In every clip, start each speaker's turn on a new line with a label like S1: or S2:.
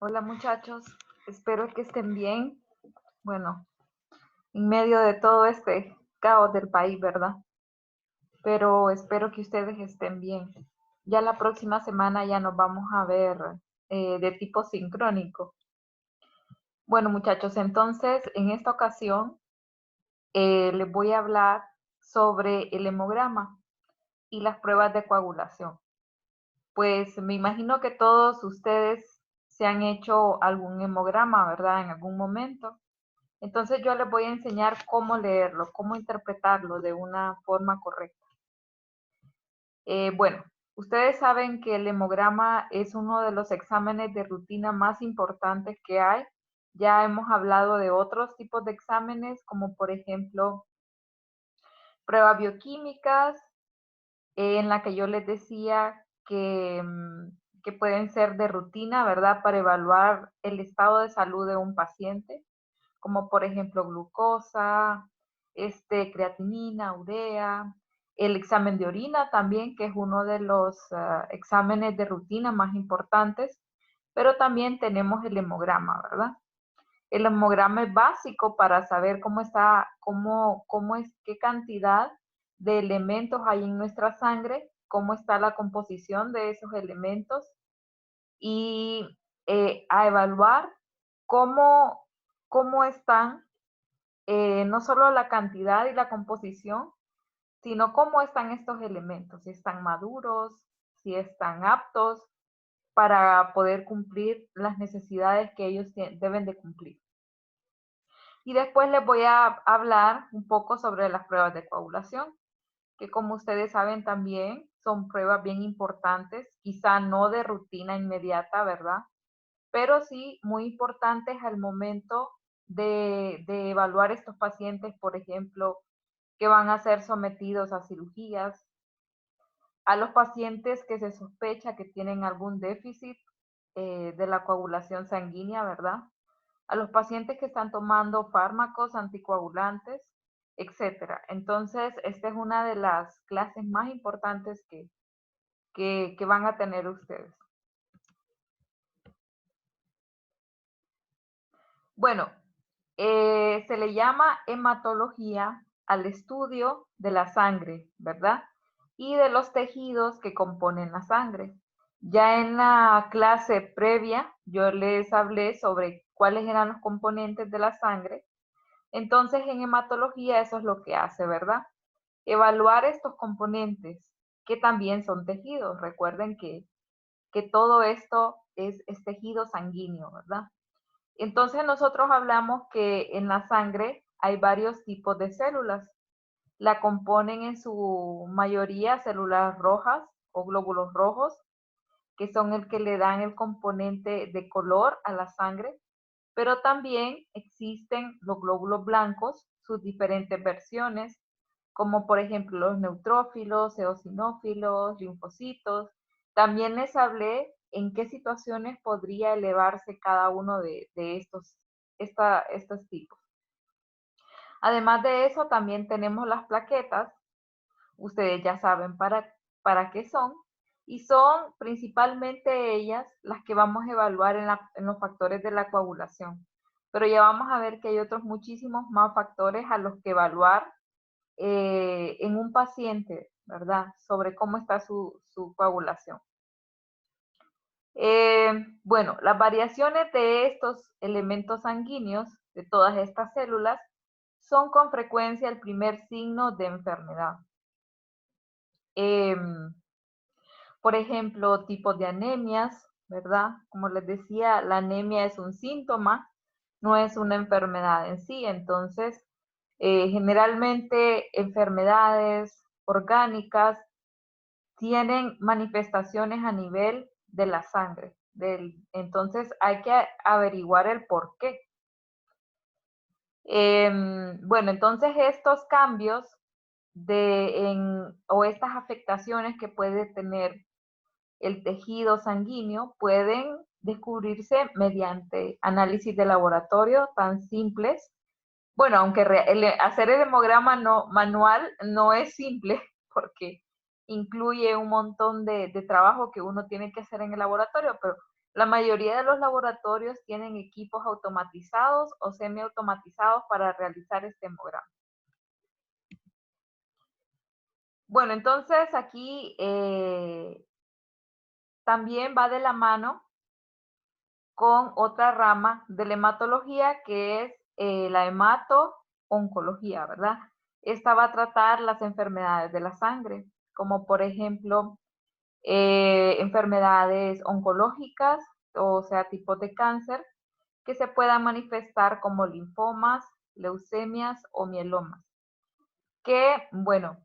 S1: Hola muchachos, espero que estén bien. Bueno, en medio de todo este caos del país, ¿verdad? Pero espero que ustedes estén bien. Ya la próxima semana ya nos vamos a ver de tipo sincrónico. Bueno muchachos, entonces en esta ocasión les voy a hablar sobre el hemograma y las pruebas de coagulación. Pues me imagino que todos ustedes se han hecho algún hemograma, ¿verdad? En algún momento. Entonces yo les voy a enseñar cómo leerlo, cómo interpretarlo de una forma correcta. Bueno, ustedes saben que el hemograma es uno de los exámenes de rutina más importantes que hay. Ya hemos hablado de otros tipos de exámenes, como por ejemplo pruebas bioquímicas, en la que yo les decía que pueden ser de rutina, ¿verdad? Para evaluar el estado de salud de un paciente, como por ejemplo glucosa, creatinina, urea, el examen de orina también, que es uno de los exámenes de rutina más importantes, pero también tenemos el hemograma, ¿verdad? El hemograma es básico para saber cómo está, cómo es, qué cantidad de elementos hay en nuestra sangre, cómo está la composición de esos elementos y a evaluar cómo, cómo están no solo la cantidad y la composición, sino cómo están estos elementos, si están maduros, si están aptos para poder cumplir las necesidades que ellos deben de cumplir. Y después les voy a hablar un poco sobre las pruebas de coagulación, que como ustedes saben también son pruebas bien importantes, quizá no de rutina inmediata, ¿verdad? Pero sí muy importantes al momento de evaluar estos pacientes, por ejemplo, que van a ser sometidos a cirugías, a los pacientes que se sospecha que tienen algún déficit de la coagulación sanguínea, ¿verdad? A los pacientes que están tomando fármacos anticoagulantes, etcétera. Entonces, esta es una de las clases más importantes que van a tener ustedes. Bueno, se le llama hematología al estudio de la sangre, ¿verdad? Y de los tejidos que componen la sangre. Ya en la clase previa yo les hablé sobre cuáles eran los componentes de la sangre. Entonces en hematología eso es lo que hace, ¿verdad? Evaluar estos componentes que también son tejidos. Recuerden que todo esto es tejido sanguíneo, ¿verdad? Entonces nosotros hablamos que en la sangre hay varios tipos de células. La componen en su mayoría células rojas o glóbulos rojos, que son el que le dan el componente de color a la sangre, pero también existen los glóbulos blancos, sus diferentes versiones, como por ejemplo los neutrófilos, eosinófilos, linfocitos. También les hablé en qué situaciones podría elevarse cada uno de estos tipos. Además de eso, también tenemos las plaquetas. Ustedes ya saben para qué son. Y son principalmente ellas las que vamos a evaluar en los factores de la coagulación. Pero ya vamos a ver que hay otros muchísimos más factores a los que evaluar en un paciente, ¿verdad? Sobre cómo está su coagulación. Bueno, las variaciones de estos elementos sanguíneos, de todas estas células, son con frecuencia el primer signo de enfermedad. Por ejemplo, tipos de anemias, ¿verdad? Como les decía, la anemia es un síntoma, no es una enfermedad en sí. Entonces, generalmente enfermedades orgánicas tienen manifestaciones a nivel de la sangre. Entonces, hay que averiguar el por qué. Bueno, entonces estos cambios o estas afectaciones que puede tener el tejido sanguíneo pueden descubrirse mediante análisis de laboratorio tan simples. Bueno, aunque hacer el hemograma manual no es simple porque incluye un montón de trabajo que uno tiene que hacer en el laboratorio, pero La mayoría de los laboratorios tienen equipos automatizados o semiautomatizados para realizar este hemograma. Bueno, entonces aquí también va de la mano con otra rama de la hematología que es la hemato-oncología, ¿verdad? Esta va a tratar las enfermedades de la sangre, como por ejemplo enfermedades oncológicas, o sea, tipos de cáncer, que se puedan manifestar como linfomas, leucemias o mielomas. Que, bueno,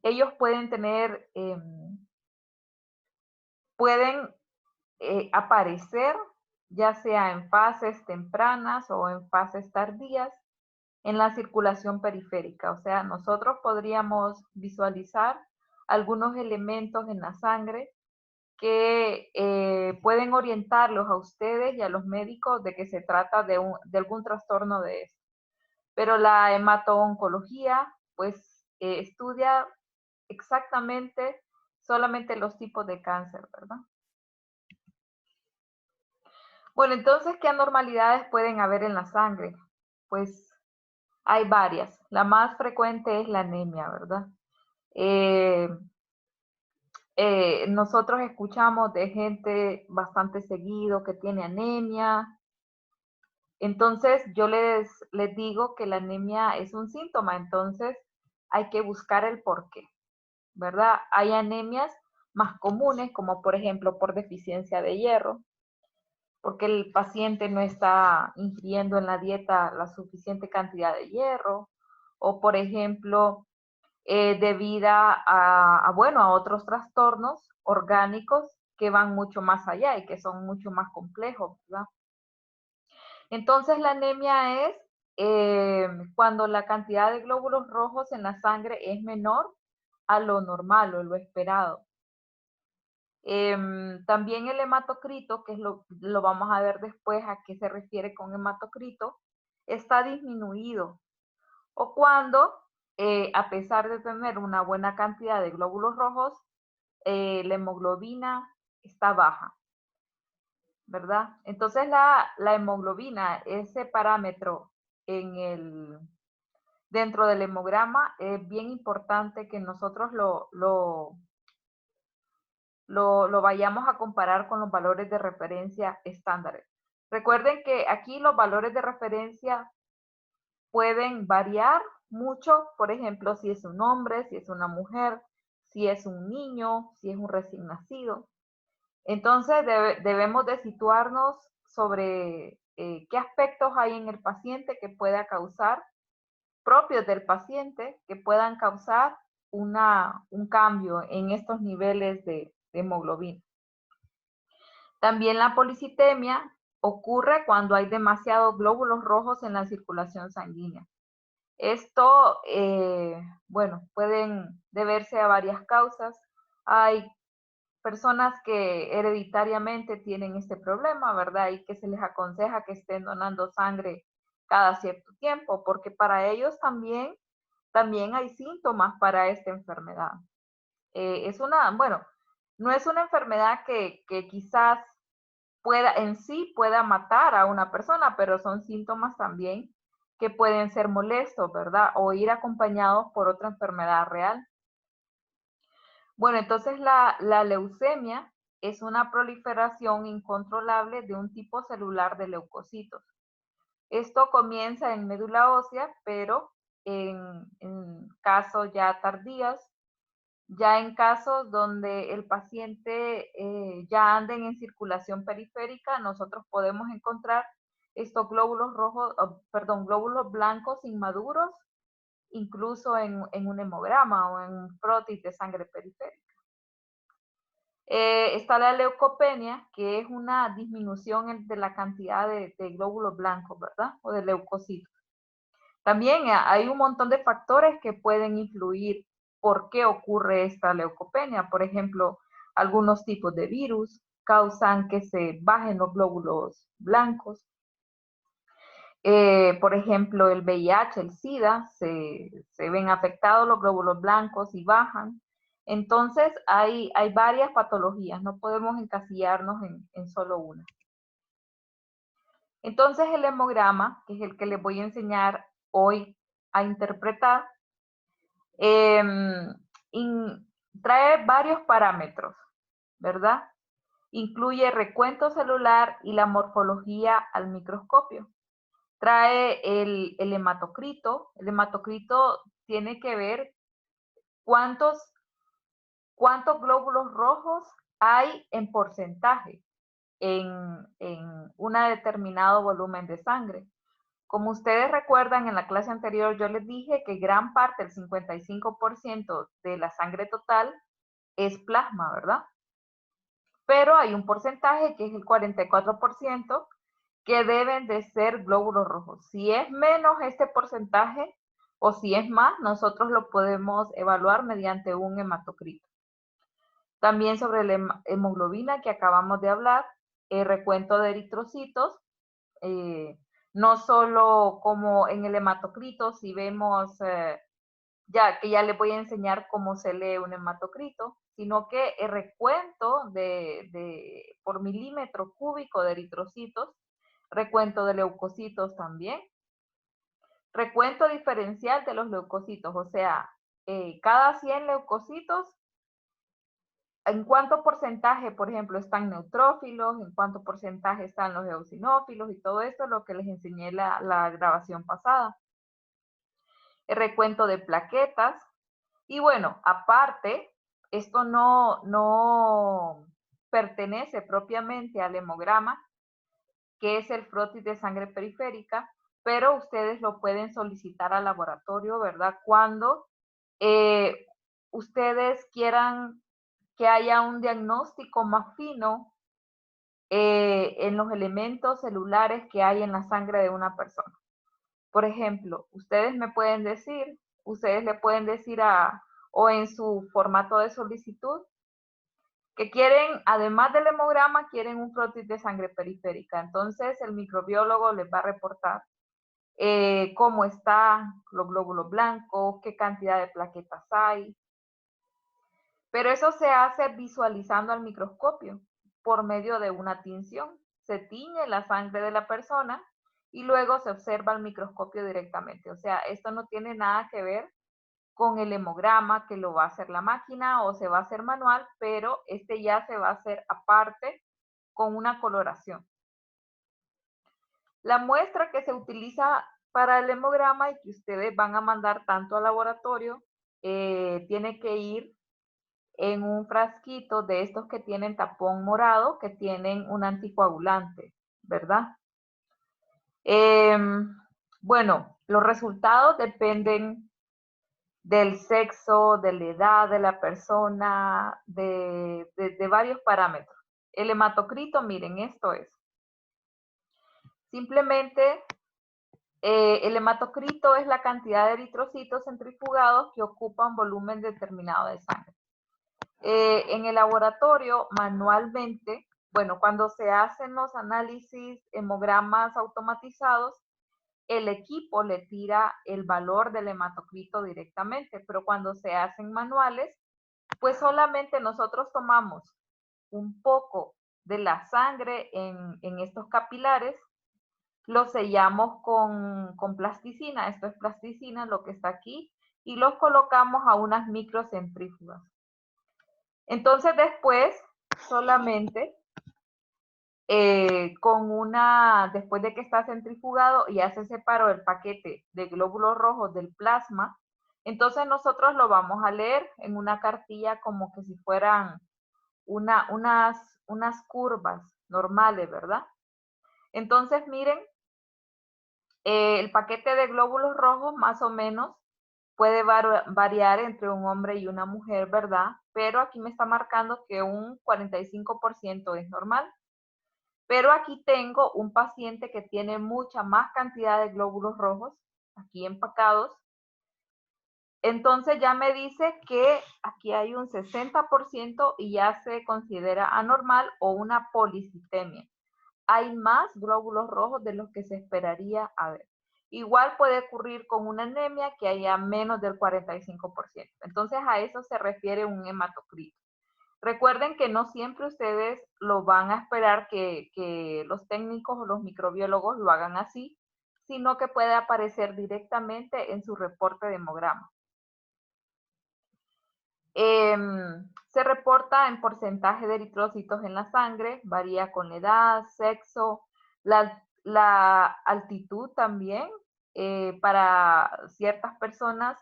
S1: ellos pueden tener, pueden aparecer ya sea en fases tempranas o en fases tardías en la circulación periférica. O sea, nosotros podríamos visualizar algunos elementos en la sangre que pueden orientarlos a ustedes y a los médicos de que se trata de algún trastorno de esto. Pero la hemato-oncología, pues, estudia exactamente solamente los tipos de cáncer, ¿verdad? Bueno, entonces, ¿qué anormalidades pueden haber en la sangre? Pues hay varias. La más frecuente es la anemia, ¿verdad? Eh, nosotros escuchamos de gente bastante seguido que tiene anemia. Entonces, yo les digo que la anemia es un síntoma, entonces hay que buscar el porqué, ¿verdad? Hay anemias más comunes, como por ejemplo por deficiencia de hierro, porque el paciente no está ingiriendo en la dieta la suficiente cantidad de hierro, o por ejemplo, debido bueno, a otros trastornos orgánicos que van mucho más allá y que son mucho más complejos, ¿verdad? Entonces la anemia es cuando la cantidad de glóbulos rojos en la sangre es menor a lo normal o lo esperado. También el hematocrito, que es lo vamos a ver después a qué se refiere con hematocrito, está disminuido. O cuando, a pesar de tener una buena cantidad de glóbulos rojos, la hemoglobina está baja, ¿verdad? Entonces la hemoglobina, ese parámetro dentro del hemograma, es bien importante que nosotros lo vayamos a comparar con los valores de referencia estándares. Recuerden que aquí los valores de referencia pueden variar mucho, por ejemplo, si es un hombre, si es una mujer, si es un niño, si es un recién nacido. Entonces debemos de situarnos sobre qué aspectos hay en el paciente que pueda causar, propios del paciente, que puedan causar un cambio en estos niveles de hemoglobina. También la policitemia ocurre cuando hay demasiados glóbulos rojos en la circulación sanguínea. Esto, bueno, pueden deberse a varias causas. Hay personas que hereditariamente tienen este problema, ¿verdad? Y que se les aconseja que estén donando sangre cada cierto tiempo, porque para ellos también hay síntomas para esta enfermedad. Bueno, no es una enfermedad que quizás pueda matar a una persona, pero son síntomas también que pueden ser molestos, ¿verdad? O ir acompañados por otra enfermedad real. Bueno, entonces la leucemia es una proliferación incontrolable de un tipo celular de leucocitos. Esto comienza en médula ósea, pero en casos ya tardíos, ya en casos donde el paciente ya anden en circulación periférica, nosotros podemos encontrar estos glóbulos rojos, glóbulos blancos inmaduros, incluso en un hemograma o en un prótesis de sangre periférica. Está la leucopenia, que es una disminución de la cantidad de glóbulos blancos, ¿verdad? O de leucocitos. También hay un montón de factores que pueden influir por qué ocurre esta leucopenia. Por ejemplo, algunos tipos de virus causan que se bajen los glóbulos blancos. Por ejemplo, el VIH, el SIDA, se ven afectados los glóbulos blancos y bajan. Entonces, hay varias patologías, no podemos encasillarnos en solo una. Entonces, el hemograma, que es el que les voy a enseñar hoy a interpretar, trae varios parámetros, ¿verdad? Incluye recuento celular y la morfología al microscopio. Trae el hematocrito. El hematocrito tiene que ver cuántos glóbulos rojos hay en porcentaje en un determinado volumen de sangre. Como ustedes recuerdan, en la clase anterior yo les dije que gran parte, el 55% de la sangre total es plasma, ¿verdad? Pero hay un porcentaje que es el 44% que deben de ser glóbulos rojos. Si es menos este porcentaje o si es más, nosotros lo podemos evaluar mediante un hematocrito. También sobre la hemoglobina que acabamos de hablar, el recuento de eritrocitos, no solo como en el hematocrito, si vemos, ya les voy a enseñar cómo se lee un hematocrito, sino que el recuento por milímetro cúbico de eritrocitos, recuento de leucocitos también, recuento diferencial de los leucocitos, o sea, cada 100 leucocitos, en cuánto porcentaje, por ejemplo, están neutrófilos, en cuánto porcentaje están los eosinófilos y todo esto es lo que les enseñé la grabación pasada. El recuento de plaquetas. Y bueno, aparte, esto no pertenece propiamente al hemograma, que es el frotis de sangre periférica, pero ustedes lo pueden solicitar al laboratorio, ¿verdad? Cuando ustedes quieran que haya un diagnóstico más fino en los elementos celulares que hay en la sangre de una persona. Por ejemplo, ustedes le pueden decir o en su formato de solicitud, que quieren, además del hemograma, quieren un frotis de sangre periférica. Entonces, el microbiólogo les va a reportar cómo están los glóbulos blancos, qué cantidad de plaquetas hay. Pero eso se hace visualizando al microscopio por medio de una tinción. Se tiñe la sangre de la persona y luego se observa al microscopio directamente. O sea, esto no tiene nada que ver con el hemograma que lo va a hacer la máquina o se va a hacer manual, pero este ya se va a hacer aparte con una coloración. La muestra que se utiliza para el hemograma y que ustedes van a mandar tanto al laboratorio tiene que ir en un frasquito de estos que tienen tapón morado, que tienen un anticoagulante, ¿verdad? Bueno, los resultados dependen del sexo, de la edad de la persona, de varios parámetros. El hematocrito, miren, esto es. Simplemente, el hematocrito es la cantidad de eritrocitos centrifugados que ocupan volumen determinado de sangre. En el laboratorio, manualmente, bueno, cuando se hacen los análisis, hemogramas automatizados, el equipo le tira el valor del hematocrito directamente, pero cuando se hacen manuales, pues solamente nosotros tomamos un poco de la sangre en estos capilares, lo sellamos con plasticina, esto es plasticina, lo que está aquí, y los colocamos a unas microcentrífugas. Entonces después, solamente después de que está centrifugado y ya se separó el paquete de glóbulos rojos del plasma, entonces nosotros lo vamos a leer en una cartilla como que si fueran unas curvas normales, ¿verdad? Entonces miren, el paquete de glóbulos rojos más o menos puede variar entre un hombre y una mujer, ¿verdad? Pero aquí me está marcando que un 45% es normal. Pero aquí tengo un paciente que tiene mucha más cantidad de glóbulos rojos, aquí empacados. Entonces ya me dice que aquí hay un 60% y ya se considera anormal o una policitemia. Hay más glóbulos rojos de los que se esperaría haber. Igual puede ocurrir con una anemia que haya menos del 45%. Entonces a eso se refiere un hematocrito. Recuerden que no siempre ustedes lo van a esperar que los técnicos o los microbiólogos lo hagan así, sino que puede aparecer directamente en su reporte de hemograma. Se reporta en porcentaje de eritrocitos en la sangre, varía con la edad, sexo, la altitud también. Para ciertas personas,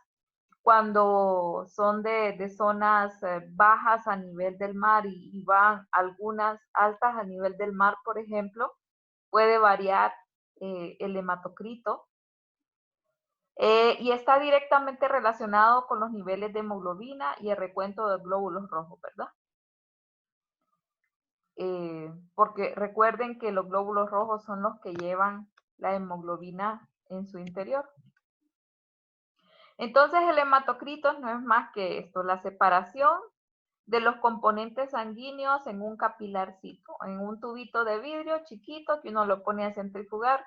S1: cuando son de zonas bajas a nivel del mar y van algunas altas a nivel del mar, por ejemplo, puede variar el hematocrito. Y está directamente relacionado con los niveles de hemoglobina y el recuento de glóbulos rojos, ¿verdad? Porque recuerden que los glóbulos rojos son los que llevan la hemoglobina en su interior. Entonces el hematocrito no es más que esto, la separación de los componentes sanguíneos en un capilarcito, en un tubito de vidrio chiquito que uno lo pone a centrifugar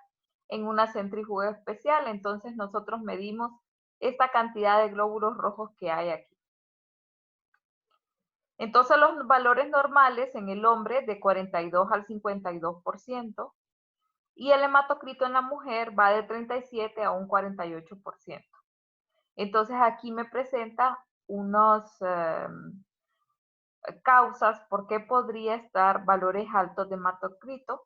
S1: en una centrífuga especial. Entonces nosotros medimos esta cantidad de glóbulos rojos que hay aquí. Entonces los valores normales en el hombre de 42 al 52% y el hematocrito en la mujer va de 37 a un 48%. Entonces aquí me presenta unos causas por qué podría estar valores altos de hematocrito.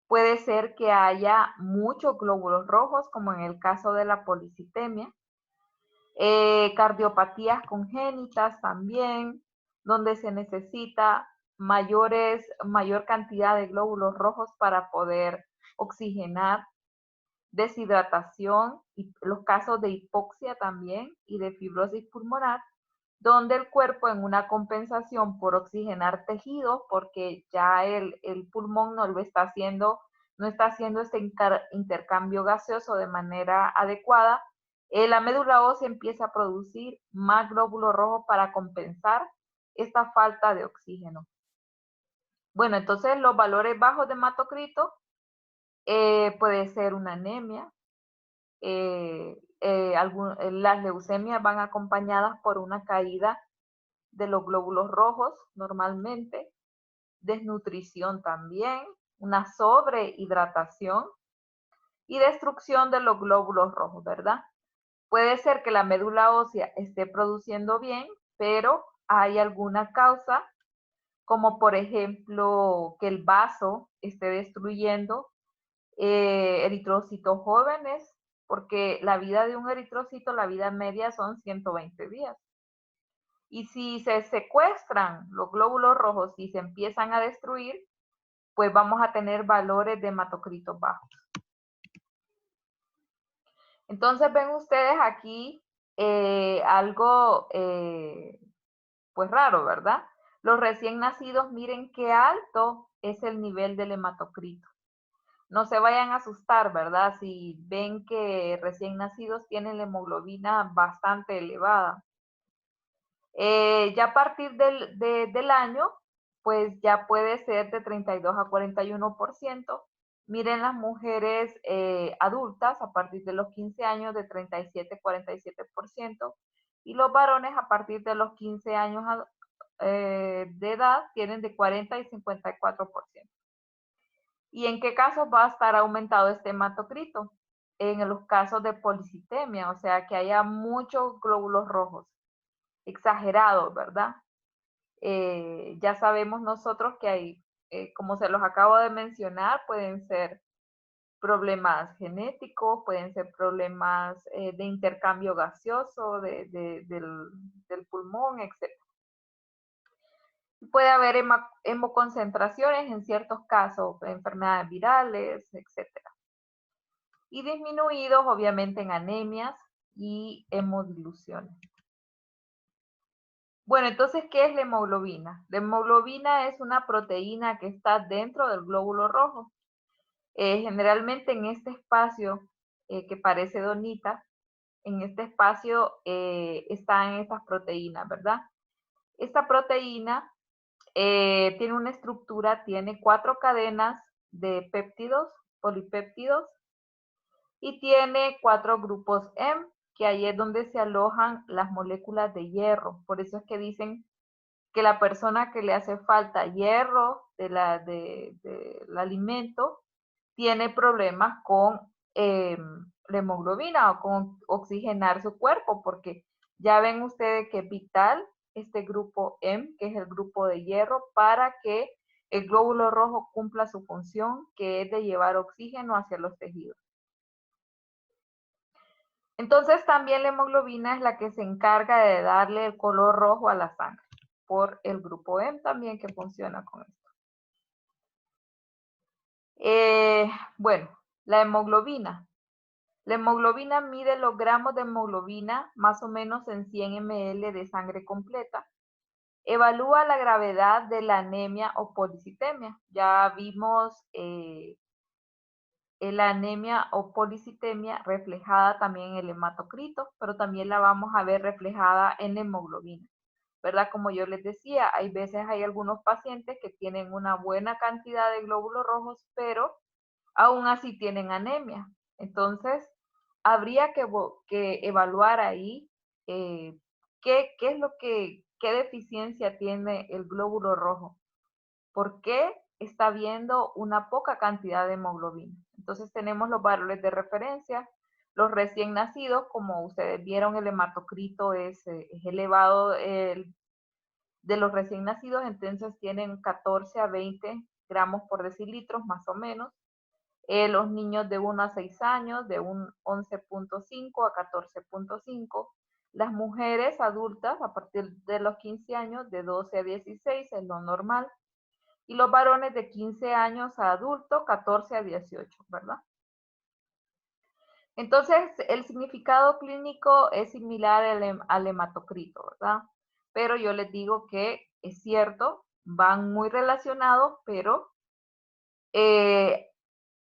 S1: Puede ser que haya muchos glóbulos rojos, como en el caso de la policitemia. Cardiopatías congénitas también, donde se necesita mayor cantidad de glóbulos rojos para poder oxigenar. Deshidratación y los casos de hipoxia también y de fibrosis pulmonar, donde el cuerpo en una compensación por oxigenar tejidos, porque ya el pulmón no lo está haciendo, no está haciendo este intercambio gaseoso de manera adecuada, la médula ósea empieza a producir más glóbulos rojos para compensar esta falta de oxígeno. Bueno, entonces los valores bajos de hematocrito puede ser una anemia. Las leucemias van acompañadas por una caída de los glóbulos rojos normalmente, desnutrición también, una sobrehidratación y destrucción de los glóbulos rojos, ¿verdad? Puede ser que la médula ósea esté produciendo bien, pero hay alguna causa, como por ejemplo que el vaso esté destruyendo eritrocitos jóvenes, porque la vida de un eritrocito, la vida media son 120 días. Y si se secuestran los glóbulos rojos y se empiezan a destruir, pues vamos a tener valores de hematocritos bajos. Entonces ven ustedes aquí algo pues raro, ¿verdad? Los recién nacidos, miren qué alto es el nivel del hematocrito. No se vayan a asustar, ¿verdad? Si ven que recién nacidos tienen la hemoglobina bastante elevada. Ya a partir del año, pues ya puede ser de 32 a 41%. Miren las mujeres adultas a partir de los 15 años de 37 a 47%. Y los varones a partir de los 15 años de edad tienen de 40 y 54%. ¿Y en qué casos va a estar aumentado este hematocrito? En los casos de policitemia, o sea, que haya muchos glóbulos rojos, exagerados, ¿verdad? Ya sabemos nosotros que hay, como se los acabo de mencionar, pueden ser problemas genéticos, pueden ser problemas de intercambio gaseoso del pulmón, etc. Puede haber hemoconcentraciones en ciertos casos, enfermedades virales, etc. Y disminuidos obviamente en anemias y hemodiluciones. Bueno, entonces, ¿qué es la hemoglobina? La hemoglobina es una proteína que está dentro del glóbulo rojo. Generalmente en este espacio que parece donita, en este espacio están estas proteínas, ¿verdad? Esta proteína tiene una estructura, tiene 4 cadenas de péptidos, polipéptidos, y tiene 4 grupos M, que ahí es donde se alojan las moléculas de hierro. Por eso es que dicen que la persona que le hace falta hierro del alimento tiene problemas con la hemoglobina o con oxigenar su cuerpo, porque ya ven ustedes que es vital este grupo M, que es el grupo de hierro, para que el glóbulo rojo cumpla su función, que es de llevar oxígeno hacia los tejidos. Entonces también la hemoglobina es la que se encarga de darle el color rojo a la sangre, por el grupo M también que funciona con esto. Bueno, la hemoglobina. La hemoglobina mide los gramos de hemoglobina más o menos en 100 ml de sangre completa. Evalúa la gravedad de la anemia o policitemia. Ya vimos la anemia o policitemia reflejada también en el hematocrito, pero también la vamos a ver reflejada en hemoglobina, ¿verdad? Como yo les decía, hay veces hay algunos pacientes que tienen una buena cantidad de glóbulos rojos, pero aún así tienen anemia. Entonces, habría que evaluar ahí qué es lo qué deficiencia tiene el glóbulo rojo. ¿Por qué está viendo una poca cantidad de hemoglobina? Entonces tenemos los valores de referencia. Los recién nacidos, como ustedes vieron, el hematocrito es elevado de los recién nacidos, entonces tienen 14 a 20 gramos por decilitros más o menos. Los niños de 1 a 6 años, de un 11.5 a 14.5. Las mujeres adultas, a partir de los 15 años, de 12 a 16, es lo normal. Y los varones de 15 años a adulto, 14 a 18, ¿verdad? Entonces, el significado clínico es similar al hematocrito, ¿verdad? Pero yo les digo que es cierto, van muy relacionados, pero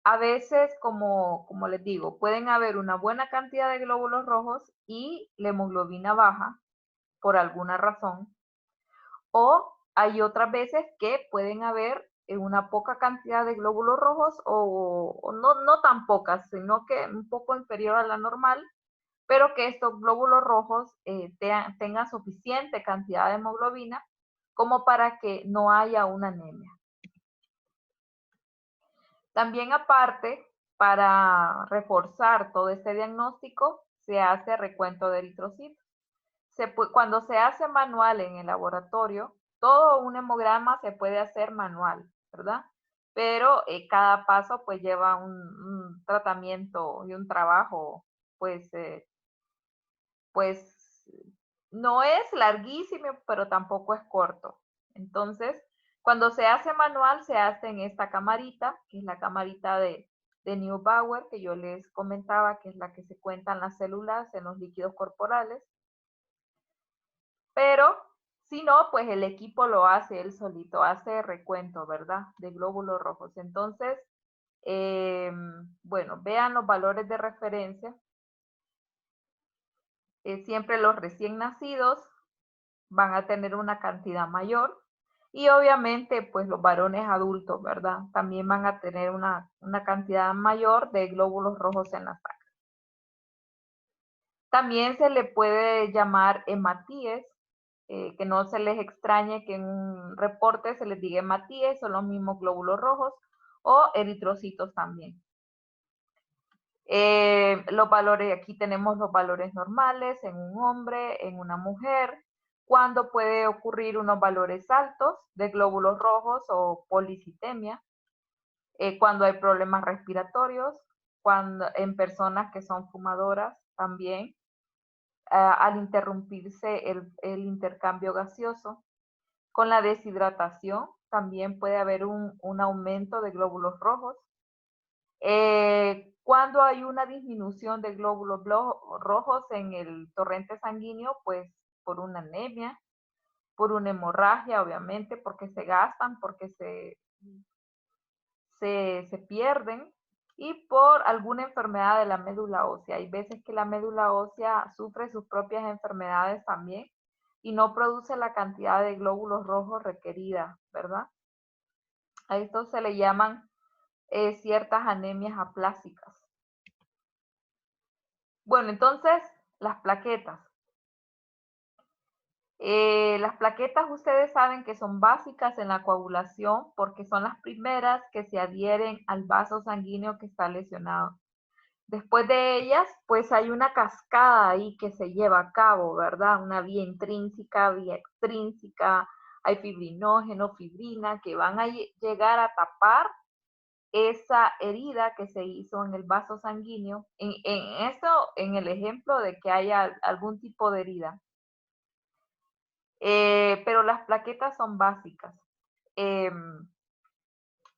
S1: a veces, como les digo, pueden haber una buena cantidad de glóbulos rojos y la hemoglobina baja por alguna razón. O hay otras veces que pueden haber una poca cantidad de glóbulos rojos o no tan pocas, sino que un poco inferior a la normal, pero que estos glóbulos rojos tengan suficiente cantidad de hemoglobina como para que no haya una anemia. También aparte, para reforzar todo este diagnóstico, se hace recuento de eritrocitos. Cuando se hace manual en el laboratorio, todo un hemograma se puede hacer manual, ¿verdad? Pero cada paso pues lleva un tratamiento y un trabajo pues, pues no es larguísimo, pero tampoco es corto. Entonces, cuando se hace manual, se hace en esta camarita, que es la camarita de Neubauer, que yo les comentaba, que es la que se cuentan las células en los líquidos corporales. Pero si no, pues el equipo lo hace él solito, hace recuento, ¿verdad? De glóbulos rojos. Entonces, bueno, vean los valores de referencia. Siempre los recién nacidos van a tener una cantidad mayor y obviamente pues los varones adultos, ¿verdad? También van a tener una cantidad mayor de glóbulos rojos en la sangre. También se le puede llamar hematíes, que no se les extrañe que en un reporte se les diga hematíes, son los mismos glóbulos rojos, o eritrocitos también. Los valores, aquí tenemos los valores normales en un hombre, en una mujer, cuando puede ocurrir unos valores altos de glóbulos rojos o policitemia, cuando hay problemas respiratorios, en personas que son fumadoras también, al interrumpirse el intercambio gaseoso. Con la deshidratación también puede haber un aumento de glóbulos rojos. Cuando hay una disminución de glóbulos rojos en el torrente sanguíneo, pues por una anemia, por una hemorragia, obviamente, porque se gastan, porque se pierden, y por alguna enfermedad de la médula ósea. Hay veces que la médula ósea sufre sus propias enfermedades también y no produce la cantidad de glóbulos rojos requerida, ¿verdad? A esto se le llaman ciertas anemias aplásicas. Bueno, entonces, las plaquetas. Las plaquetas ustedes saben que son básicas en la coagulación porque son las primeras que se adhieren al vaso sanguíneo que está lesionado. Después de ellas, pues hay una cascada ahí que se lleva a cabo, ¿verdad? Una vía intrínseca, vía extrínseca, hay fibrinógeno, fibrina, que van a llegar a tapar esa herida que se hizo en el vaso sanguíneo. En el ejemplo de que haya algún tipo de herida. Pero las plaquetas son básicas.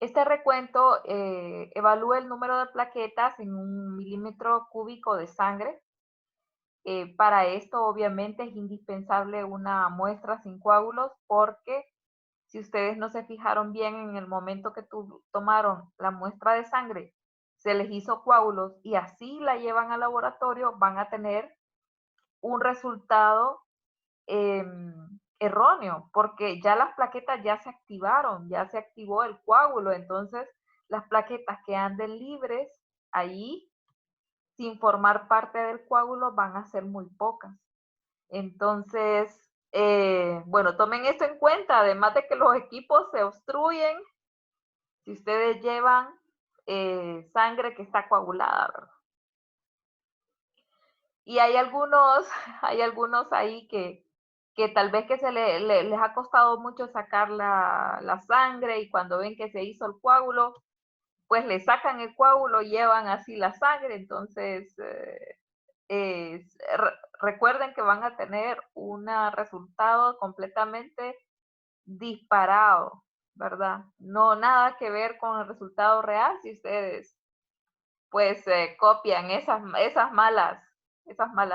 S1: Este recuento evalúa el número de plaquetas en un milímetro cúbico de sangre. Para esto, obviamente, es indispensable una muestra sin coágulos porque si ustedes no se fijaron bien en el momento que tomaron la muestra de sangre, se les hizo coágulos y así la llevan al laboratorio, van a tener un resultado erróneo, porque ya las plaquetas ya se activaron, ya se activó el coágulo, entonces las plaquetas que anden libres ahí sin formar parte del coágulo van a ser muy pocas. Entonces, bueno, tomen esto en cuenta, además de que los equipos se obstruyen si ustedes llevan sangre que está coagulada, ¿verdad? Y hay algunos ahí que tal vez que les ha costado mucho sacar la sangre y cuando ven que se hizo el coágulo, pues le sacan el coágulo, llevan así la sangre, entonces recuerden que van a tener un resultado completamente disparado, ¿verdad? No nada que ver con el resultado real si ustedes pues copian esas malas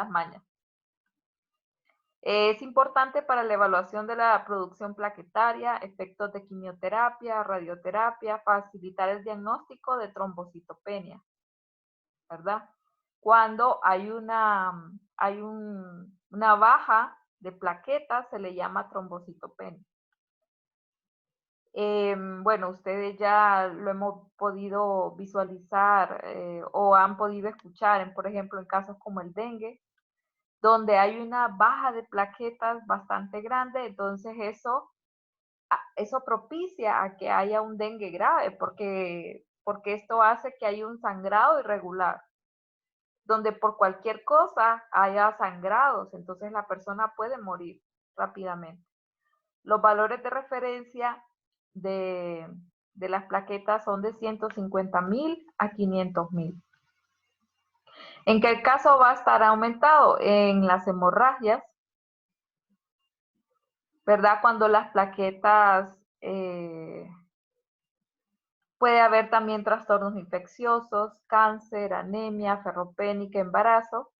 S1: mañas. Es importante para la evaluación de la producción plaquetaria, efectos de quimioterapia, radioterapia, facilitar el diagnóstico de trombocitopenia, ¿verdad? Cuando hay una baja de plaquetas, se le llama trombocitopenia. Bueno, ustedes ya lo hemos podido visualizar o han podido escuchar, por ejemplo, en casos como el dengue, donde hay una baja de plaquetas bastante grande, entonces eso propicia a que haya un dengue grave, porque esto hace que haya un sangrado irregular, donde por cualquier cosa haya sangrados, entonces la persona puede morir rápidamente. Los valores de referencia de, de las plaquetas son de 150.000 a 500.000. ¿En qué caso va a estar aumentado? En las hemorragias, ¿verdad? Cuando las plaquetas, puede haber también trastornos infecciosos, cáncer, anemia, ferropénica, embarazo,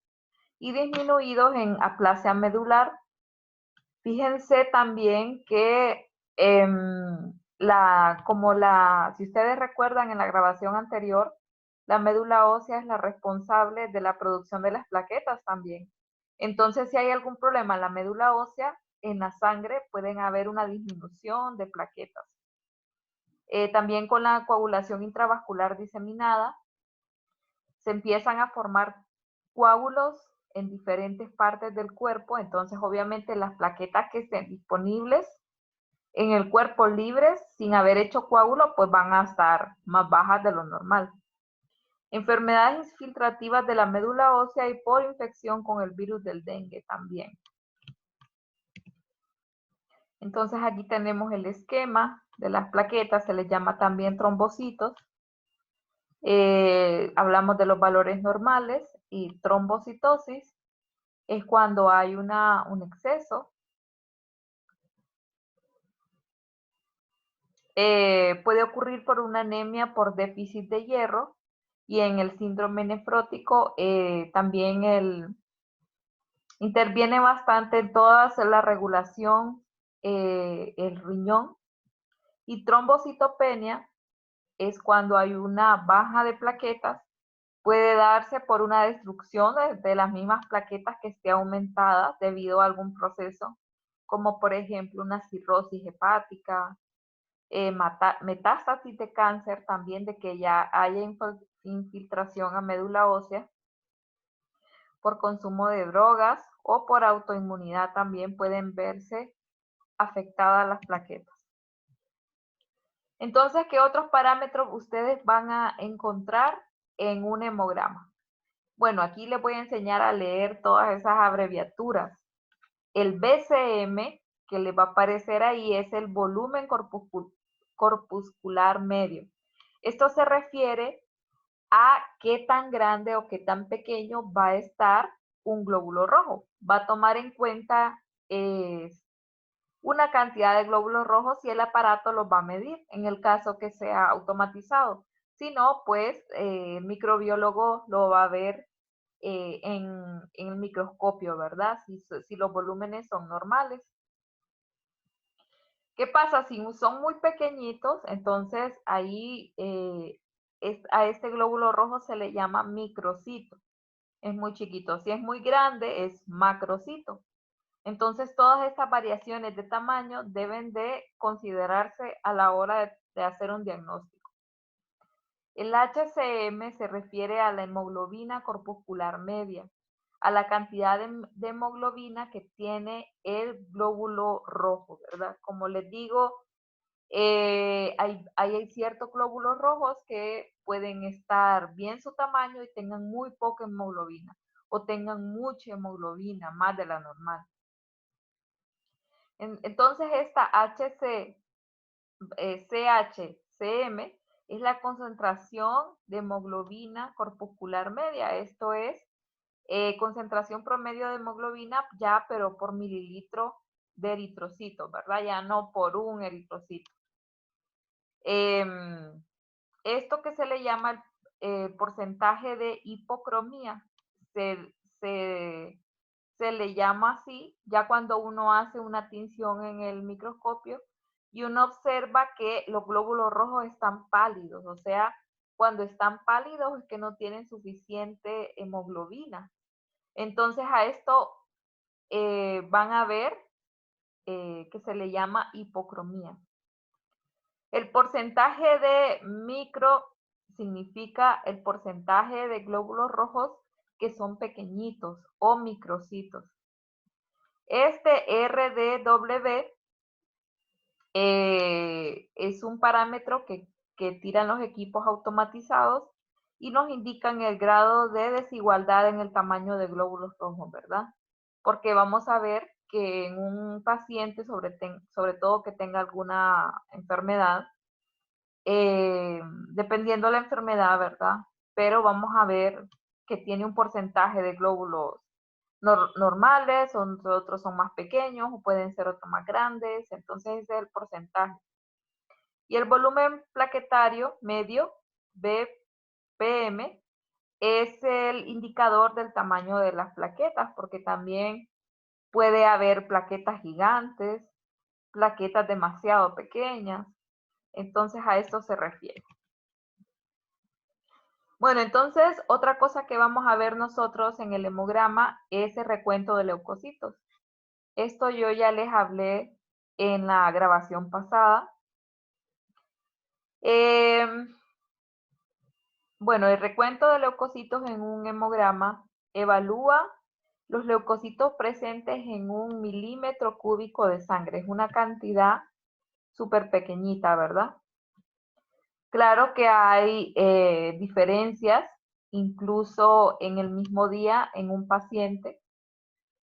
S1: y disminuidos en aplasia medular. Fíjense también que si ustedes recuerdan en la grabación anterior, la médula ósea es la responsable de la producción de las plaquetas también. Entonces, si hay algún problema en la médula ósea, en la sangre pueden haber una disminución de plaquetas. También con la coagulación intravascular diseminada, se empiezan a formar coágulos en diferentes partes del cuerpo, entonces obviamente las plaquetas que estén disponibles en el cuerpo libres sin haber hecho coágulo, pues van a estar más bajas de lo normal. Enfermedades infiltrativas de la médula ósea y por infección con el virus del dengue también. Entonces aquí tenemos el esquema de las plaquetas, se les llama también trombocitos. Hablamos de los valores normales y trombocitosis es cuando hay un exceso. Puede ocurrir por una anemia por déficit de hierro y en el síndrome nefrótico también interviene bastante en toda la regulación el riñón. Y trombocitopenia es cuando hay una baja de plaquetas, puede darse por una destrucción de las mismas plaquetas que esté aumentada debido a algún proceso, como por ejemplo una cirrosis hepática, metástasis de cáncer también, de que ya haya infiltración a médula ósea, por consumo de drogas o por autoinmunidad también pueden verse afectadas las plaquetas. Entonces, ¿qué otros parámetros ustedes van a encontrar en un hemograma? Bueno, aquí les voy a enseñar a leer todas esas abreviaturas. El BCM que les va a aparecer ahí es el volumen corpuscular medio. Esto se refiere a qué tan grande o qué tan pequeño va a estar un glóbulo rojo. Va a tomar en cuenta una cantidad de glóbulos rojos y el aparato los va a medir, en el caso que sea automatizado. Si no, pues el microbiólogo lo va a ver en el microscopio, ¿verdad? Si los volúmenes son normales. ¿Qué pasa? Si son muy pequeñitos, entonces ahí a este glóbulo rojo se le llama microcito. Es muy chiquito. Si es muy grande, es macrocito. Entonces, todas estas variaciones de tamaño deben de considerarse a la hora de hacer un diagnóstico. El HCM se refiere a la hemoglobina corpuscular media, a la cantidad de hemoglobina que tiene el glóbulo rojo, ¿verdad? Como les digo, hay ciertos glóbulos rojos que pueden estar bien su tamaño y tengan muy poca hemoglobina o tengan mucha hemoglobina, más de la normal. Entonces, esta CHCM es la concentración de hemoglobina corpuscular media. Esto es concentración promedio de hemoglobina ya, pero por mililitro de eritrocito, ¿verdad? Ya no por un eritrocito. Esto que se le llama el porcentaje de hipocromía, se le llama así ya cuando uno hace una tinción en el microscopio y uno observa que los glóbulos rojos están pálidos, o sea, cuando están pálidos es que no tienen suficiente hemoglobina. Entonces a esto van a ver que se le llama hipocromía. El porcentaje de micro significa el porcentaje de glóbulos rojos que son pequeñitos o microcitos. Este RDW es un parámetro que tiran los equipos automatizados y nos indican el grado de desigualdad en el tamaño de glóbulos rojos, ¿verdad? Porque vamos a ver que en un paciente, sobre todo que tenga alguna enfermedad, dependiendo de la enfermedad, ¿verdad? Pero vamos a ver que tiene un porcentaje de glóbulos normales, otros son más pequeños o pueden ser otros más grandes, entonces ese es el porcentaje. Y el volumen plaquetario medio, BPM, es el indicador del tamaño de las plaquetas, porque también puede haber plaquetas gigantes, plaquetas demasiado pequeñas, entonces a esto se refiere. Bueno, entonces otra cosa que vamos a ver nosotros en el hemograma es el recuento de leucocitos. Esto yo ya les hablé en la grabación pasada. Bueno, el recuento de leucocitos en un hemograma evalúa los leucocitos presentes en 1 milímetro cúbico de sangre. Es una cantidad súper pequeñita, ¿verdad? Claro que hay diferencias, incluso en el mismo día en un paciente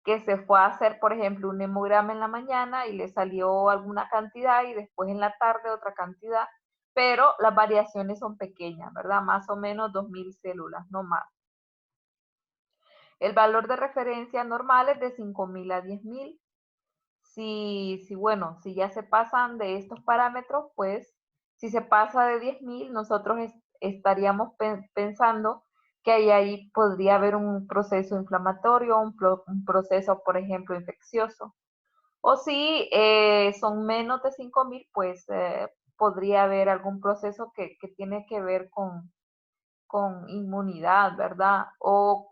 S1: que se fue a hacer, por ejemplo, un hemograma en la mañana y le salió alguna cantidad y después en la tarde otra cantidad, pero las variaciones son pequeñas, ¿verdad? Más o menos 2.000 células, no más. El valor de referencia normal es de 5.000 a 10.000. Bueno, si ya se pasan de estos parámetros, pues si se pasa de 10.000, nosotros estaríamos pensando que ahí podría haber un proceso inflamatorio, un proceso, por ejemplo, infeccioso. O si son menos de 5.000, pues podría haber algún proceso que tiene que ver con inmunidad, ¿verdad? O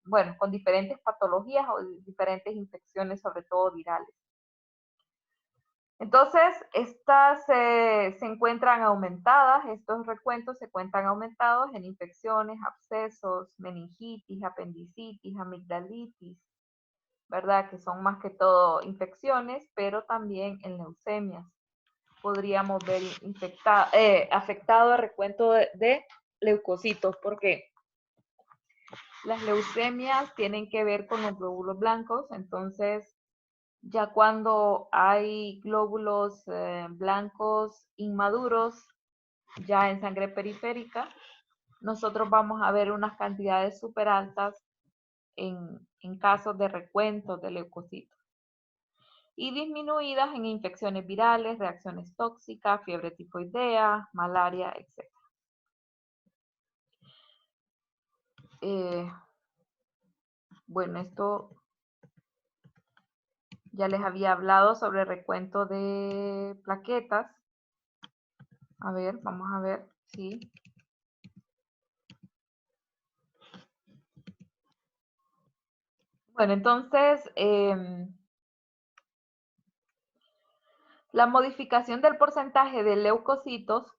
S1: bueno, con diferentes patologías o diferentes infecciones, sobre todo virales. Entonces, estas se encuentran aumentadas, estos recuentos se encuentran aumentados en infecciones, abscesos, meningitis, apendicitis, amigdalitis, ¿verdad? Que son más que todo infecciones, pero también en leucemias. Podríamos ver afectado el recuento de leucocitos, porque las leucemias tienen que ver con los glóbulos blancos, entonces ya cuando hay glóbulos blancos inmaduros, ya en sangre periférica, nosotros vamos a ver unas cantidades súper altas en casos de recuentos de leucocitos. Y disminuidas en infecciones virales, reacciones tóxicas, fiebre tifoidea, malaria, etc. Bueno, esto ya les había hablado sobre el recuento de plaquetas. A ver, vamos a ver, sí. Bueno, entonces, la modificación del porcentaje de leucocitos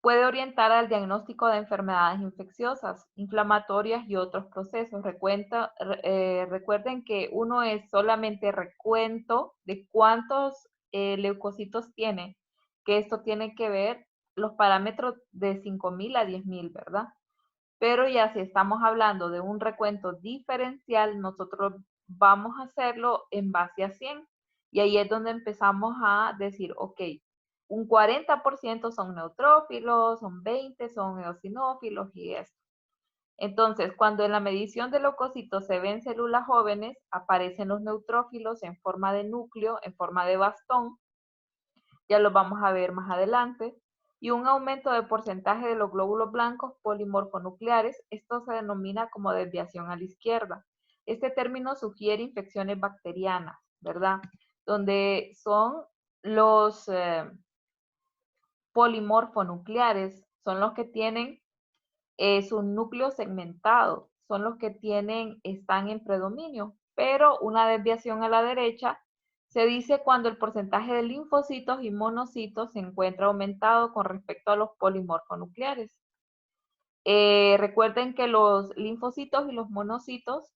S1: puede orientar al diagnóstico de enfermedades infecciosas, inflamatorias y otros procesos. Recuerden que uno es solamente recuento de cuántos leucocitos tiene, que esto tiene que ver los parámetros de 5.000 a 10.000, ¿verdad? Pero ya si estamos hablando de un recuento diferencial, nosotros vamos a hacerlo en base a 100. Y ahí es donde empezamos a decir, ok, un 40% son neutrófilos, son 20 son eosinófilos y esto. Entonces, cuando en la medición de leucocitos se ven células jóvenes, aparecen los neutrófilos en forma de núcleo, en forma de bastón, ya lo vamos a ver más adelante, y un aumento de porcentaje de los glóbulos blancos polimorfonucleares. Esto se denomina como desviación a la izquierda. Este término sugiere infecciones bacterianas, ¿verdad? Donde son los polimorfonucleares, son los que tienen su núcleo segmentado, son los que están en predominio, pero una desviación a la derecha se dice cuando el porcentaje de linfocitos y monocitos se encuentra aumentado con respecto a los polimorfonucleares. Recuerden que los linfocitos y los monocitos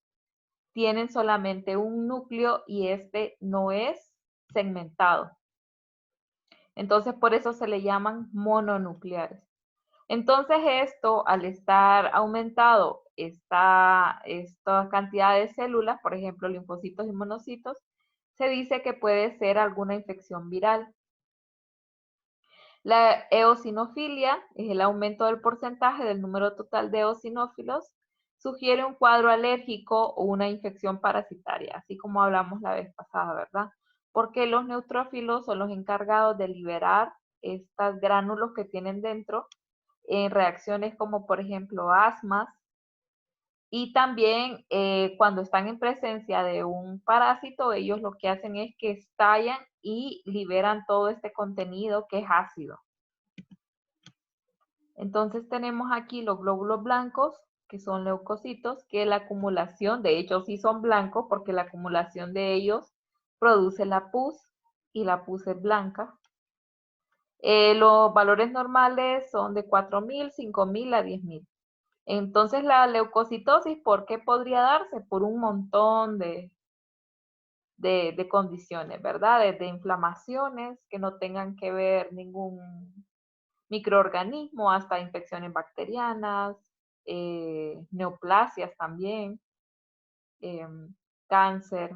S1: tienen solamente un núcleo y este no es segmentado. Entonces, por eso se le llaman mononucleares. Entonces, esto, al estar aumentado esta cantidad de células, por ejemplo, linfocitos y monocitos, se dice que puede ser alguna infección viral. La eosinofilia es el aumento del porcentaje del número total de eosinófilos, sugiere un cuadro alérgico o una infección parasitaria, así como hablamos la vez pasada, ¿verdad? Porque los neutrófilos son los encargados de liberar estos gránulos que tienen dentro en reacciones como por ejemplo asmas, y también cuando están en presencia de un parásito, ellos lo que hacen es que estallan y liberan todo este contenido que es ácido. Entonces tenemos aquí los glóbulos blancos, que son leucocitos, que la acumulación, de hecho sí son blancos porque la acumulación de ellos produce la pus, y la pus es blanca. Los valores normales son de 4.000, 5.000 a 10.000. Entonces la leucocitosis, ¿por qué podría darse? Por un montón de condiciones, ¿verdad? Desde inflamaciones que no tengan que ver ningún microorganismo hasta infecciones bacterianas, neoplasias también, cáncer,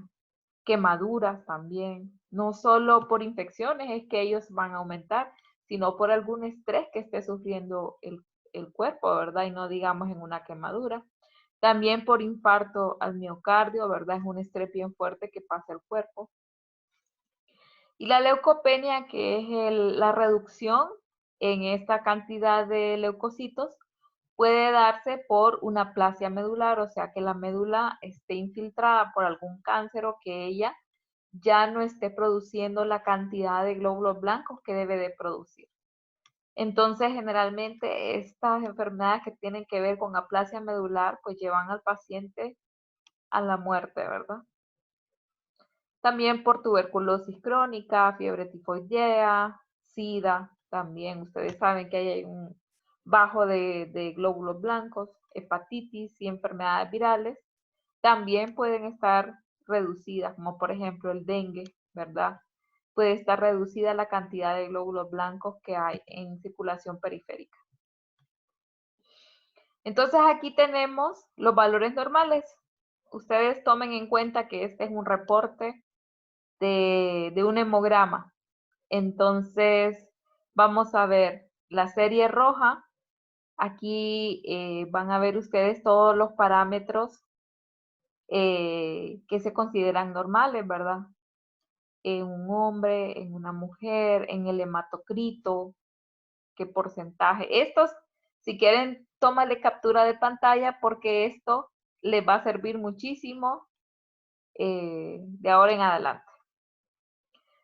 S1: quemaduras también. No solo por infecciones es que ellos van a aumentar, sino por algún estrés que esté sufriendo el cuerpo, ¿verdad? Y no digamos en una quemadura. También por infarto al miocardio, ¿verdad? Es un estrés bien fuerte que pasa el cuerpo. Y la leucopenia, que es la reducción en esta cantidad de leucocitos, puede darse por una aplasia medular, o sea que la médula esté infiltrada por algún cáncer o que ella ya no esté produciendo la cantidad de glóbulos blancos que debe de producir. Entonces, generalmente estas enfermedades que tienen que ver con aplasia medular, pues llevan al paciente a la muerte, ¿verdad? También por tuberculosis crónica, fiebre tifoidea, SIDA, también ustedes saben que hay un bajo de glóbulos blancos, hepatitis y enfermedades virales, también pueden estar reducidas, como por ejemplo el dengue, ¿verdad? Puede estar reducida la cantidad de glóbulos blancos que hay en circulación periférica. Entonces aquí tenemos los valores normales. Ustedes tomen en cuenta que este es un reporte de un hemograma. Entonces vamos a ver la serie roja. Aquí van a ver ustedes todos los parámetros que se consideran normales, ¿verdad? En un hombre, en una mujer, en el hematocrito, qué porcentaje. Estos, si quieren, tómale captura de pantalla porque esto les va a servir muchísimo de ahora en adelante.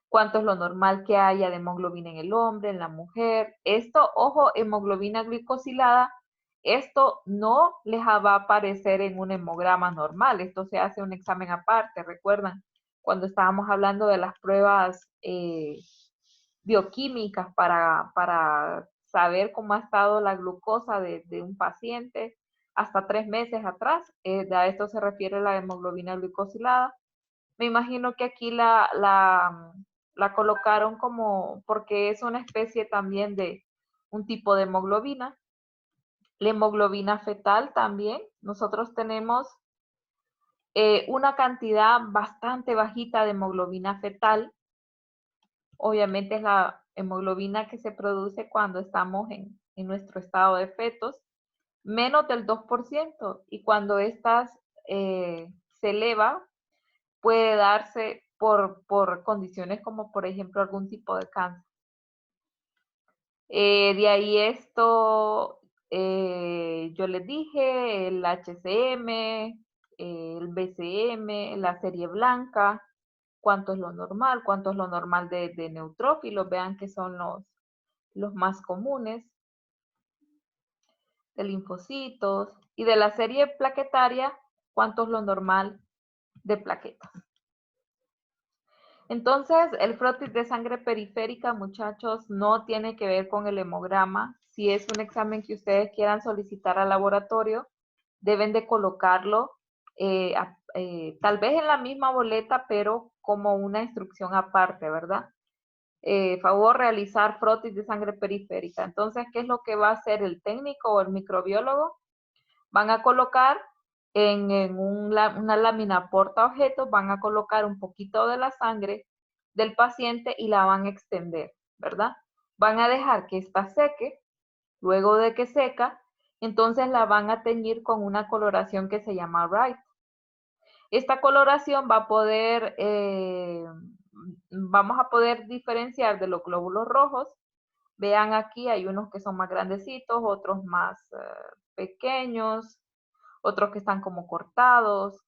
S1: ¿Cuánto es lo normal que haya de hemoglobina en el hombre, en la mujer? Esto, ojo, hemoglobina glicosilada, esto no les va a aparecer en un hemograma normal. Esto se hace un examen aparte, ¿recuerdan? Cuando estábamos hablando de las pruebas bioquímicas para saber cómo ha estado la glucosa de un paciente hasta 3 meses atrás. A esto se refiere la hemoglobina glicosilada. Me imagino que aquí la colocaron como, porque es una especie también de un tipo de hemoglobina. La hemoglobina fetal también. Nosotros tenemos una cantidad bastante bajita de hemoglobina fetal. Obviamente es la hemoglobina que se produce cuando estamos en nuestro estado de fetos, menos del 2%. Y cuando esta se eleva, puede darse por condiciones como, por ejemplo, algún tipo de cáncer. De ahí esto, yo les dije, el HCM, el BCM, la serie blanca, cuánto es lo normal, cuánto es lo normal de neutrófilos, vean que son los más comunes, de linfocitos, y de la serie plaquetaria, cuánto es lo normal de plaquetas. Entonces, el frotis de sangre periférica, muchachos, no tiene que ver con el hemograma. Si es un examen que ustedes quieran solicitar al laboratorio, deben de colocarlo tal vez en la misma boleta, pero como una instrucción aparte, ¿verdad? Favor realizar frotis de sangre periférica. Entonces, ¿qué es lo que va a hacer el técnico o el microbiólogo? Van a colocar en una lámina porta objetos, van a colocar un poquito de la sangre del paciente y la van a extender, ¿verdad? Van a dejar que esta seque, luego de que seca, entonces la van a teñir con una coloración que se llama Wright. Esta coloración va a poder, vamos a poder diferenciar de los glóbulos rojos. Vean aquí, hay unos que son más grandecitos, otros más pequeños, otros que están como cortados,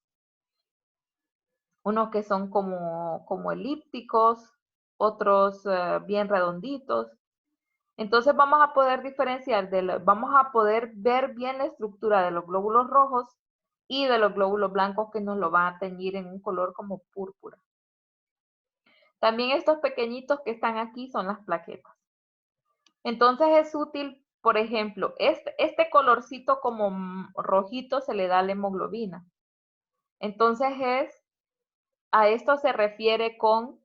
S1: unos que son como elípticos, otros bien redonditos. Entonces vamos a poder diferenciar, vamos a poder ver bien la estructura de los glóbulos rojos y de los glóbulos blancos que nos lo van a teñir en un color como púrpura. También estos pequeñitos que están aquí son las plaquetas. Entonces es útil, por ejemplo, este colorcito como rojito se le da a la hemoglobina. Entonces a esto se refiere con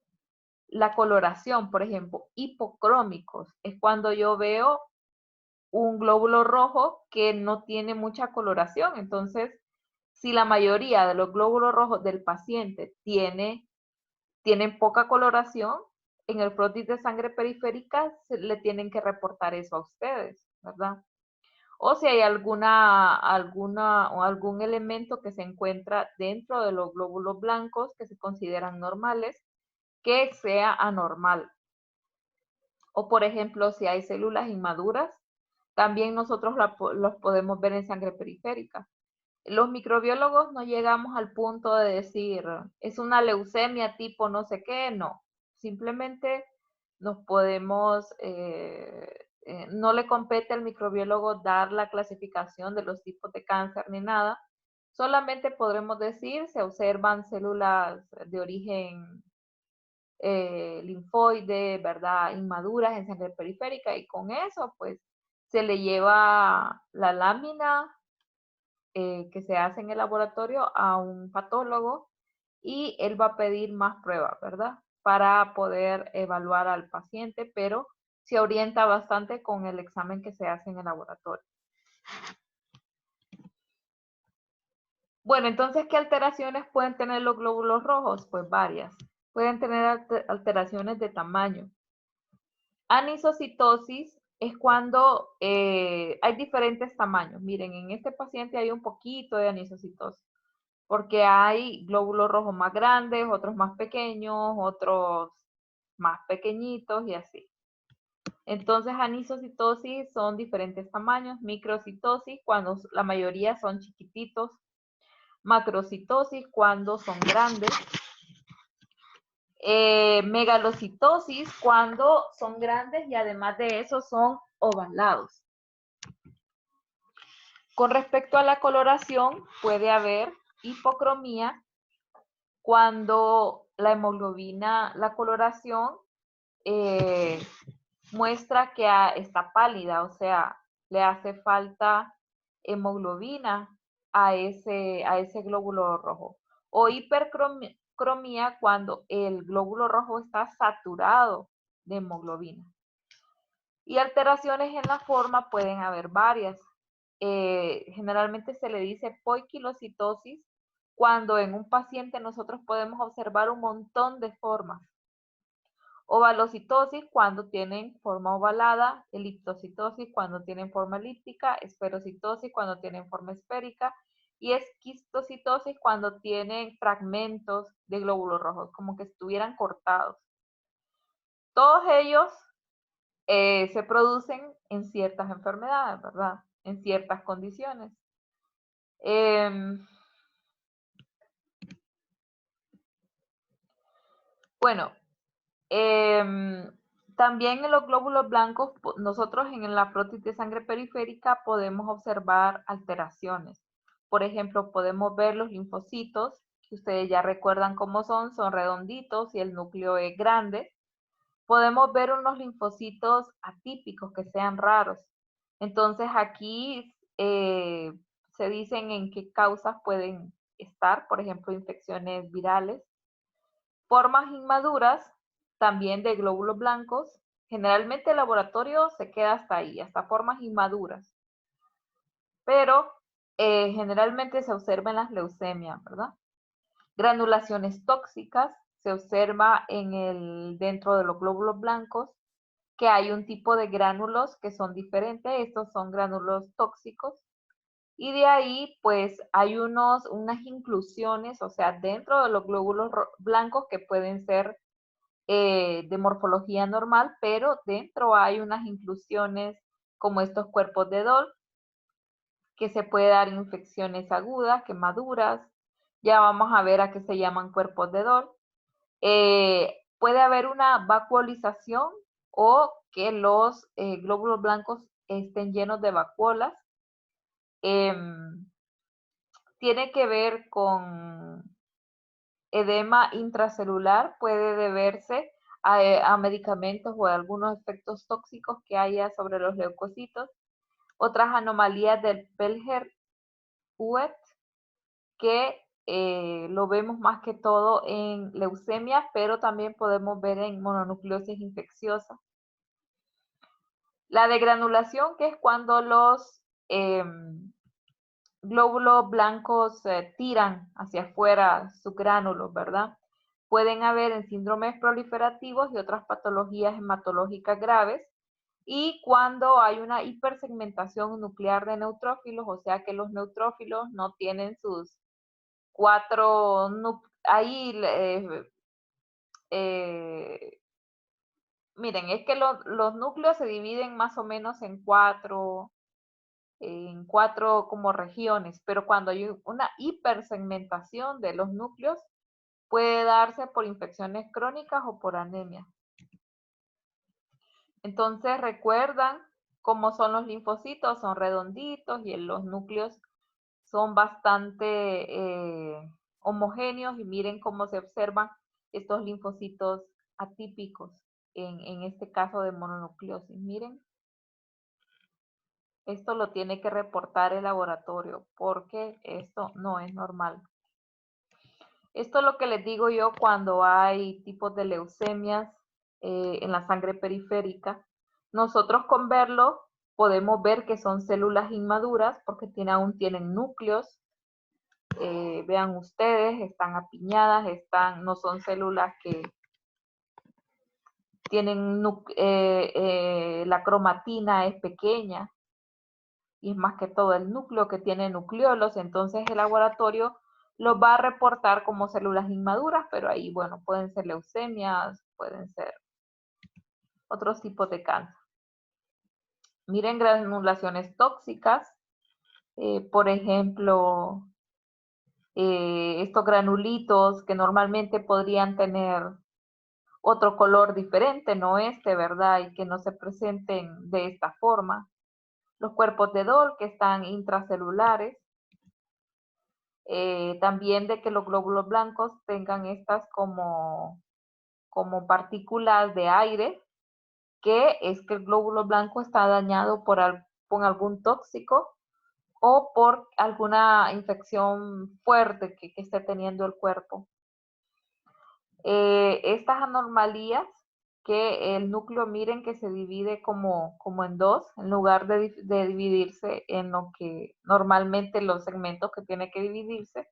S1: la coloración, por ejemplo, hipocrómicos. Es cuando yo veo un glóbulo rojo que no tiene mucha coloración. Entonces, si la mayoría de los glóbulos rojos del paciente tienen poca coloración, en el frotis de sangre periférica le tienen que reportar eso a ustedes, ¿verdad? O si hay algún elemento que se encuentra dentro de los glóbulos blancos que se consideran normales, que sea anormal. O por ejemplo, si hay células inmaduras, también nosotros los podemos ver en sangre periférica. Los microbiólogos no llegamos al punto de decir, es una leucemia tipo no sé qué, no. Simplemente nos podemos, no le compete al microbiólogo dar la clasificación de los tipos de cáncer ni nada, Solamente podremos decir se observan células de origen linfoide, ¿verdad? Inmaduras en sangre periférica y con eso pues se le lleva la lámina que se hace en el laboratorio a un patólogo y él va a pedir más pruebas, ¿verdad? Para poder evaluar al paciente, pero se orienta bastante con el examen que se hace en el laboratorio. Bueno, entonces, ¿qué alteraciones pueden tener los glóbulos rojos? Pues varias. Pueden tener alteraciones de tamaño. Anisocitosis es cuando hay diferentes tamaños. Miren, en este paciente hay un poquito de anisocitosis, porque hay glóbulos rojos más grandes, otros más pequeños, otros más pequeñitos y así. Entonces, anisocitosis son diferentes tamaños. Microcitosis, cuando la mayoría son chiquititos. Macrocitosis, cuando son grandes. Megalocitosis, cuando son grandes y además de eso son ovalados. Con respecto a la coloración, puede haber hipocromía cuando la hemoglobina, la coloración muestra que está pálida, o sea, le hace falta hemoglobina a ese glóbulo rojo. O hipercromía cuando el glóbulo rojo está saturado de hemoglobina. Y alteraciones en la forma pueden haber varias. Generalmente se le dice poiquilocitosis cuando en un paciente nosotros podemos observar un montón de formas. Ovalocitosis cuando tienen forma ovalada, eliptocitosis cuando tienen forma elíptica, esferocitosis cuando tienen forma esférica y esquistocitosis cuando tienen fragmentos de glóbulos rojos, como que estuvieran cortados. Todos ellos se producen en ciertas enfermedades, ¿verdad? En ciertas condiciones. Bueno, también en los glóbulos blancos, nosotros en la prótesis de sangre periférica podemos observar alteraciones. Por ejemplo, podemos ver los linfocitos, que ustedes ya recuerdan cómo son redonditos y el núcleo es grande. Podemos ver unos linfocitos atípicos que sean raros. Entonces aquí se dicen en qué causas pueden estar, por ejemplo, infecciones virales. Formas inmaduras, también de glóbulos blancos. Generalmente el laboratorio se queda hasta ahí, hasta formas inmaduras. Pero generalmente se observa en las leucemias, ¿verdad? Granulaciones tóxicas, se observa dentro de los glóbulos blancos que hay un tipo de gránulos que son diferentes. Estos son gránulos tóxicos. Y de ahí, pues, hay unas inclusiones, o sea, dentro de los glóbulos blancos que pueden ser de morfología normal, pero dentro hay unas inclusiones como estos cuerpos de Dol, que se puede dar infecciones agudas, quemaduras. Ya vamos a ver a qué se llaman cuerpos de Dol. Puede haber una vacuolización o que los glóbulos blancos estén llenos de vacuolas. Tiene que ver con edema intracelular, puede deberse a medicamentos o a algunos efectos tóxicos que haya sobre los leucocitos. Otras anomalías del Pelger-Huet, que lo vemos más que todo en leucemia, pero también podemos ver en mononucleosis infecciosa. La degranulación, que es cuando los glóbulos blancos tiran hacia afuera sus gránulos, ¿verdad? Pueden haber en síndromes proliferativos y otras patologías hematológicas graves. Y cuando hay una hipersegmentación nuclear de neutrófilos, o sea que los neutrófilos no tienen sus cuatro, ahí, miren, es que los núcleos se dividen más o menos en cuatro como regiones, pero cuando hay una hipersegmentación de los núcleos, puede darse por infecciones crónicas o por anemia. Entonces, recuerdan cómo son los linfocitos, son redonditos y los núcleos son bastante homogéneos y miren cómo se observan estos linfocitos atípicos en este caso de mononucleosis. Miren, esto lo tiene que reportar el laboratorio porque esto no es normal. Esto es lo que les digo yo cuando hay tipos de leucemias en la sangre periférica. Nosotros con verlo podemos ver que son células inmaduras porque aún tienen núcleos. Vean ustedes, están apiñadas, no son células que tienen, la cromatina es pequeña y es más que todo el núcleo que tiene nucleolos, entonces el laboratorio los va a reportar como células inmaduras, pero ahí, bueno, pueden ser leucemias, pueden ser otros tipos de cáncer. Miren granulaciones tóxicas, por ejemplo, estos granulitos que normalmente podrían tener otro color diferente, no este, ¿verdad? Y que no se presenten de esta forma. Los cuerpos de Dol que están intracelulares. También de que los glóbulos blancos tengan estas como partículas de aire, que es que el glóbulo blanco está dañado por algún tóxico o por alguna infección fuerte que esté teniendo el cuerpo. Estas anomalías, que el núcleo, miren que se divide como en dos, en lugar de dividirse en lo que normalmente los segmentos que tiene que dividirse.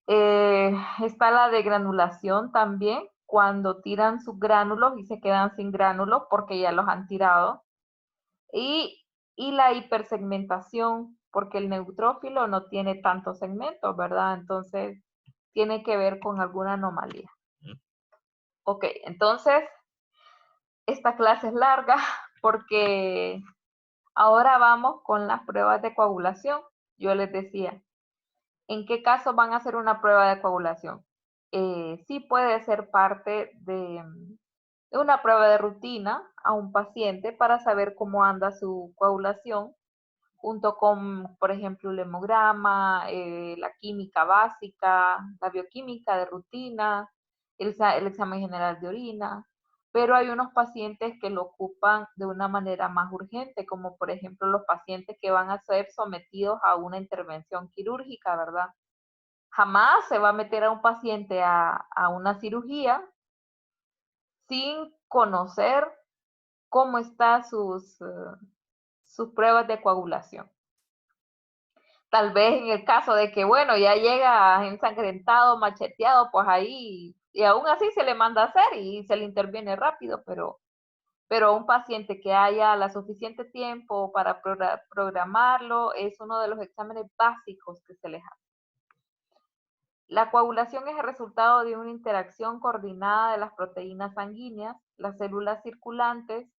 S1: Está la degranulación también, cuando tiran sus gránulos y se quedan sin gránulos porque ya los han tirado. Y la hipersegmentación, porque el neutrófilo no tiene tantos segmentos, ¿verdad? Entonces, tiene que ver con alguna anomalía. Ok, entonces, esta clase es larga porque ahora vamos con las pruebas de coagulación. Yo les decía, ¿en qué caso van a hacer una prueba de coagulación? Sí puede ser parte de una prueba de rutina a un paciente para saber cómo anda su coagulación, junto con, por ejemplo, el hemograma, la química básica, la bioquímica de rutina, el examen general de orina. Pero hay unos pacientes que lo ocupan de una manera más urgente, como por ejemplo los pacientes que van a ser sometidos a una intervención quirúrgica, ¿verdad? Jamás se va a meter a un paciente a una cirugía sin conocer cómo están sus pruebas de coagulación. Tal vez en el caso de que, bueno, ya llega ensangrentado, macheteado, pues ahí, y aún así se le manda a hacer y se le interviene rápido, pero a un paciente que haya la suficiente tiempo para programarlo, es uno de los exámenes básicos que se les hace. La coagulación es el resultado de una interacción coordinada de las proteínas sanguíneas, las células circulantes,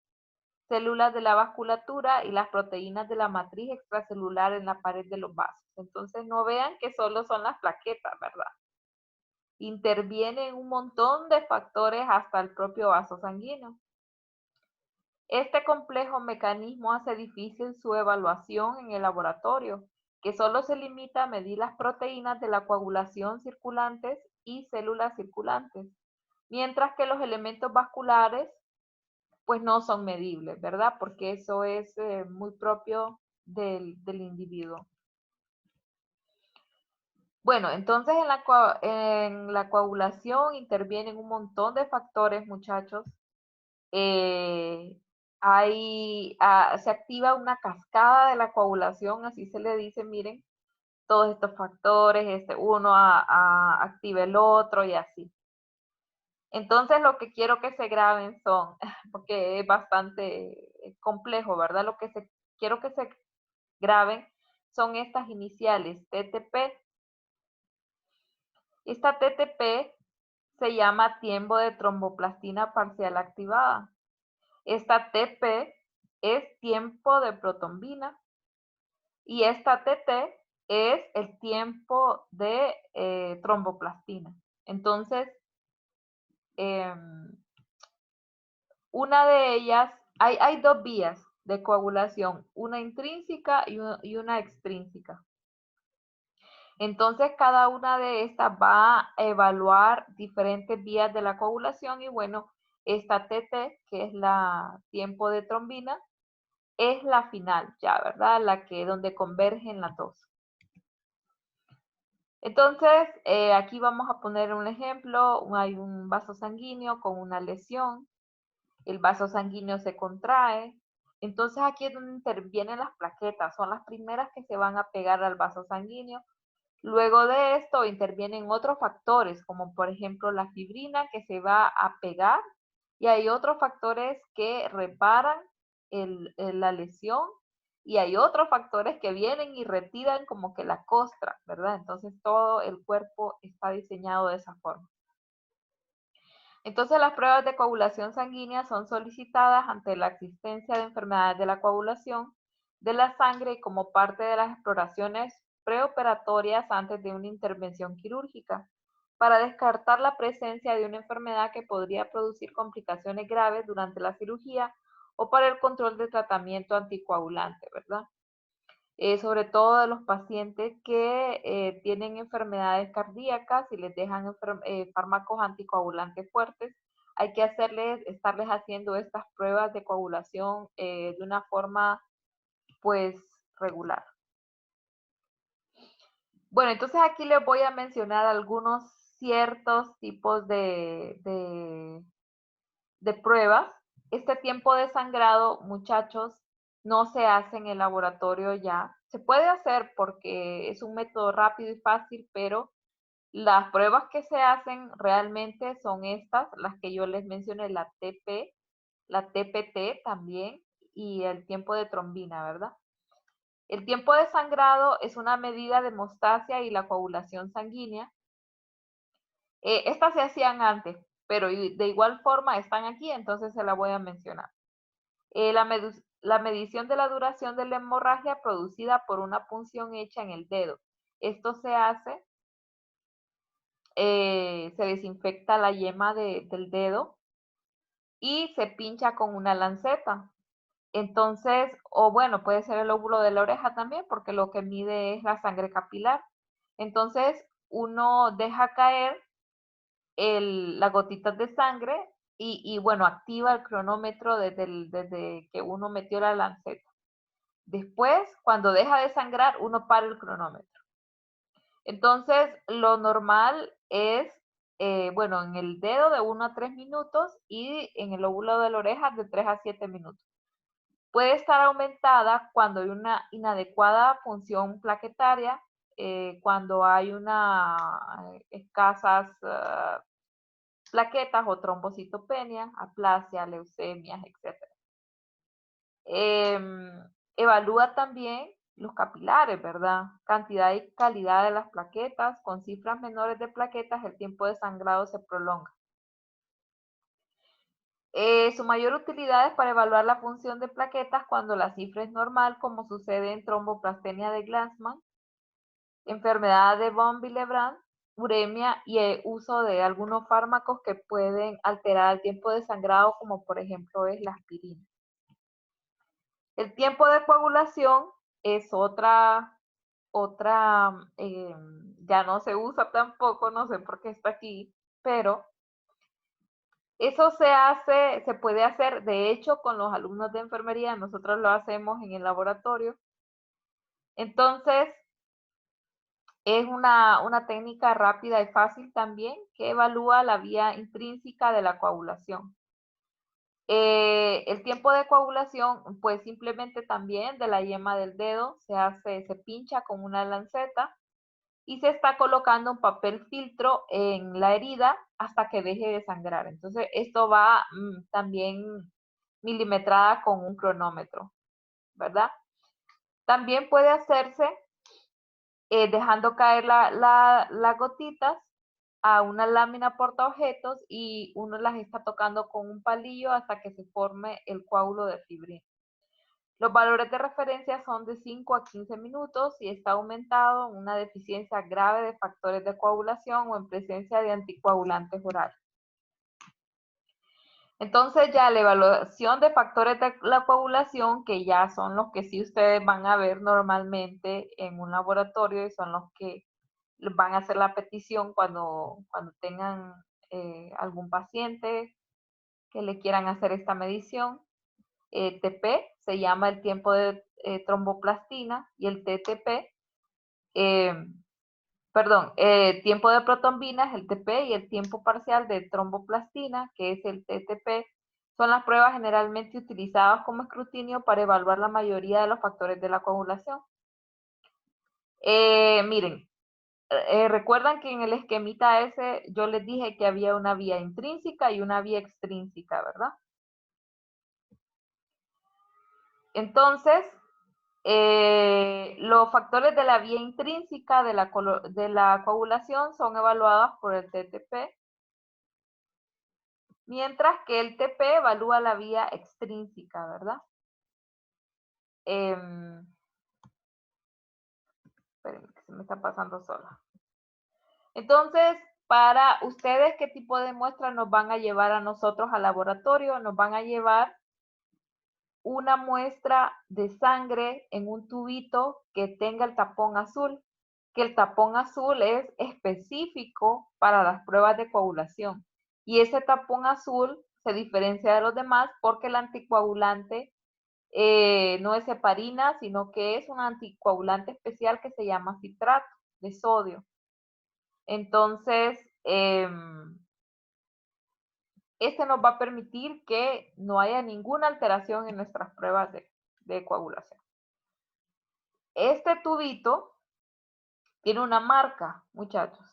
S1: células de la vasculatura y las proteínas de la matriz extracelular en la pared de los vasos. Entonces no vean que solo son las plaquetas, ¿verdad? Intervienen un montón de factores hasta el propio vaso sanguíneo. Este complejo mecanismo hace difícil su evaluación en el laboratorio, que solo se limita a medir las proteínas de la coagulación circulantes y células circulantes, mientras que los elementos vasculares pues no son medibles, ¿verdad? Porque eso es muy propio del individuo. Bueno, entonces en la coagulación intervienen un montón de factores, muchachos. Se activa una cascada de la coagulación, así se le dice, miren, todos estos factores, uno activa el otro y así. Entonces lo que quiero que se graben son, porque es bastante complejo, ¿verdad? Quiero que se graben son estas iniciales, TTP. Esta TTP se llama tiempo de tromboplastina parcial activada. Esta TP es tiempo de protombina y esta TT es el tiempo de tromboplastina. Entonces, una de ellas, hay dos vías de coagulación, una intrínseca y una extrínseca. Entonces, cada una de estas va a evaluar diferentes vías de la coagulación y bueno, esta TT, que es la tiempo de trombina, es la final ya, ¿verdad? La que donde convergen las dos. Entonces, aquí vamos a poner un ejemplo. Hay un vaso sanguíneo con una lesión. El vaso sanguíneo se contrae. Entonces, aquí es donde intervienen las plaquetas. Son las primeras que se van a pegar al vaso sanguíneo. Luego de esto intervienen otros factores, como por ejemplo la fibrina que se va a pegar, y hay otros factores que reparan la lesión, y hay otros factores que vienen y retiran como que la costra, ¿verdad? Entonces todo el cuerpo está diseñado de esa forma. Entonces las pruebas de coagulación sanguínea son solicitadas ante la existencia de enfermedades de la coagulación de la sangre y como parte de las exploraciones preoperatorias antes de una intervención quirúrgica, para descartar la presencia de una enfermedad que podría producir complicaciones graves durante la cirugía o para el control de tratamiento anticoagulante, ¿verdad? Sobre todo de los pacientes que tienen enfermedades cardíacas y les dejan fármacos anticoagulantes fuertes, hay que estarles haciendo estas pruebas de coagulación de una forma pues regular. Bueno, entonces aquí les voy a mencionar algunos ciertos tipos de pruebas. Este tiempo de sangrado, muchachos, no se hace en el laboratorio ya. Se puede hacer porque es un método rápido y fácil, pero las pruebas que se hacen realmente son estas, las que yo les mencioné, la TP, la TPT también y el tiempo de trombina, ¿verdad? El tiempo de sangrado es una medida de hemostasia y la coagulación sanguínea. Estas se hacían antes, pero de igual forma están aquí, entonces se la voy a mencionar. La medición de la duración de la hemorragia producida por una punción hecha en el dedo. Esto se hace, se desinfecta la yema del dedo y se pincha con una lanceta. Entonces, o bueno, puede ser el lóbulo de la oreja también, porque lo que mide es la sangre capilar. Entonces, uno deja caer las gotitas de sangre y bueno, activa el cronómetro desde que uno metió la lanceta. Después, cuando deja de sangrar, uno para el cronómetro. Entonces, lo normal es, bueno, en el dedo de 1 a 3 minutos y en el lóbulo de la oreja de 3 a 7 minutos. Puede estar aumentada cuando hay una inadecuada función plaquetaria, cuando hay escasas plaquetas o trombocitopenia, aplasia, leucemias, etc. Evalúa también los capilares, ¿verdad? Cantidad y calidad de las plaquetas. Con cifras menores de plaquetas, el tiempo de sangrado se prolonga. Su mayor utilidad es para evaluar la función de plaquetas cuando la cifra es normal, como sucede en tromboplastenia de Glassman, enfermedad de von Willebrand, uremia y el uso de algunos fármacos que pueden alterar el tiempo de sangrado, como por ejemplo es la aspirina. El tiempo de coagulación es otra, ya no se usa tampoco, no sé por qué está aquí, pero eso se puede hacer, de hecho, con los alumnos de enfermería, nosotros lo hacemos en el laboratorio. Entonces, es una técnica rápida y fácil también que evalúa la vía intrínseca de la coagulación. El tiempo de coagulación, pues simplemente también de la yema del dedo se pincha con una lanceta y se está colocando un papel filtro en la herida hasta que deje de sangrar. Entonces, esto va también milimetrada con un cronómetro, ¿verdad? También puede hacerse dejando caer las gotitas a una lámina portaobjetos y uno las está tocando con un palillo hasta que se forme el coágulo de fibrina. Los valores de referencia son de 5 a 15 minutos y está aumentado en una deficiencia grave de factores de coagulación o en presencia de anticoagulantes orales. Entonces ya la evaluación de factores de la coagulación, que ya son los que sí ustedes van a ver normalmente en un laboratorio y son los que van a hacer la petición cuando tengan algún paciente que le quieran hacer esta medición. TP se llama el tiempo de tromboplastina y el TTP, eh, perdón, tiempo de protombina es el TP y el tiempo parcial de tromboplastina, que es el TTP, son las pruebas generalmente utilizadas como escrutinio para evaluar la mayoría de los factores de la coagulación. Miren, recuerdan que en el esquemita ese yo les dije que había una vía intrínseca y una vía extrínseca, ¿verdad? Entonces, los factores de la vía intrínseca de la coagulación son evaluados por el TTP, mientras que el TP evalúa la vía extrínseca, ¿verdad? Espérenme, que se me está pasando sola. Entonces, para ustedes, ¿qué tipo de muestras nos van a llevar a nosotros al laboratorio? Nos van a llevar una muestra de sangre en un tubito que tenga el tapón azul, que el tapón azul es específico para las pruebas de coagulación. Y ese tapón azul se diferencia de los demás porque el anticoagulante no es heparina, sino que es un anticoagulante especial que se llama citrato de sodio. Entonces, este nos va a permitir que no haya ninguna alteración en nuestras pruebas de coagulación. Este tubito tiene una marca, muchachos.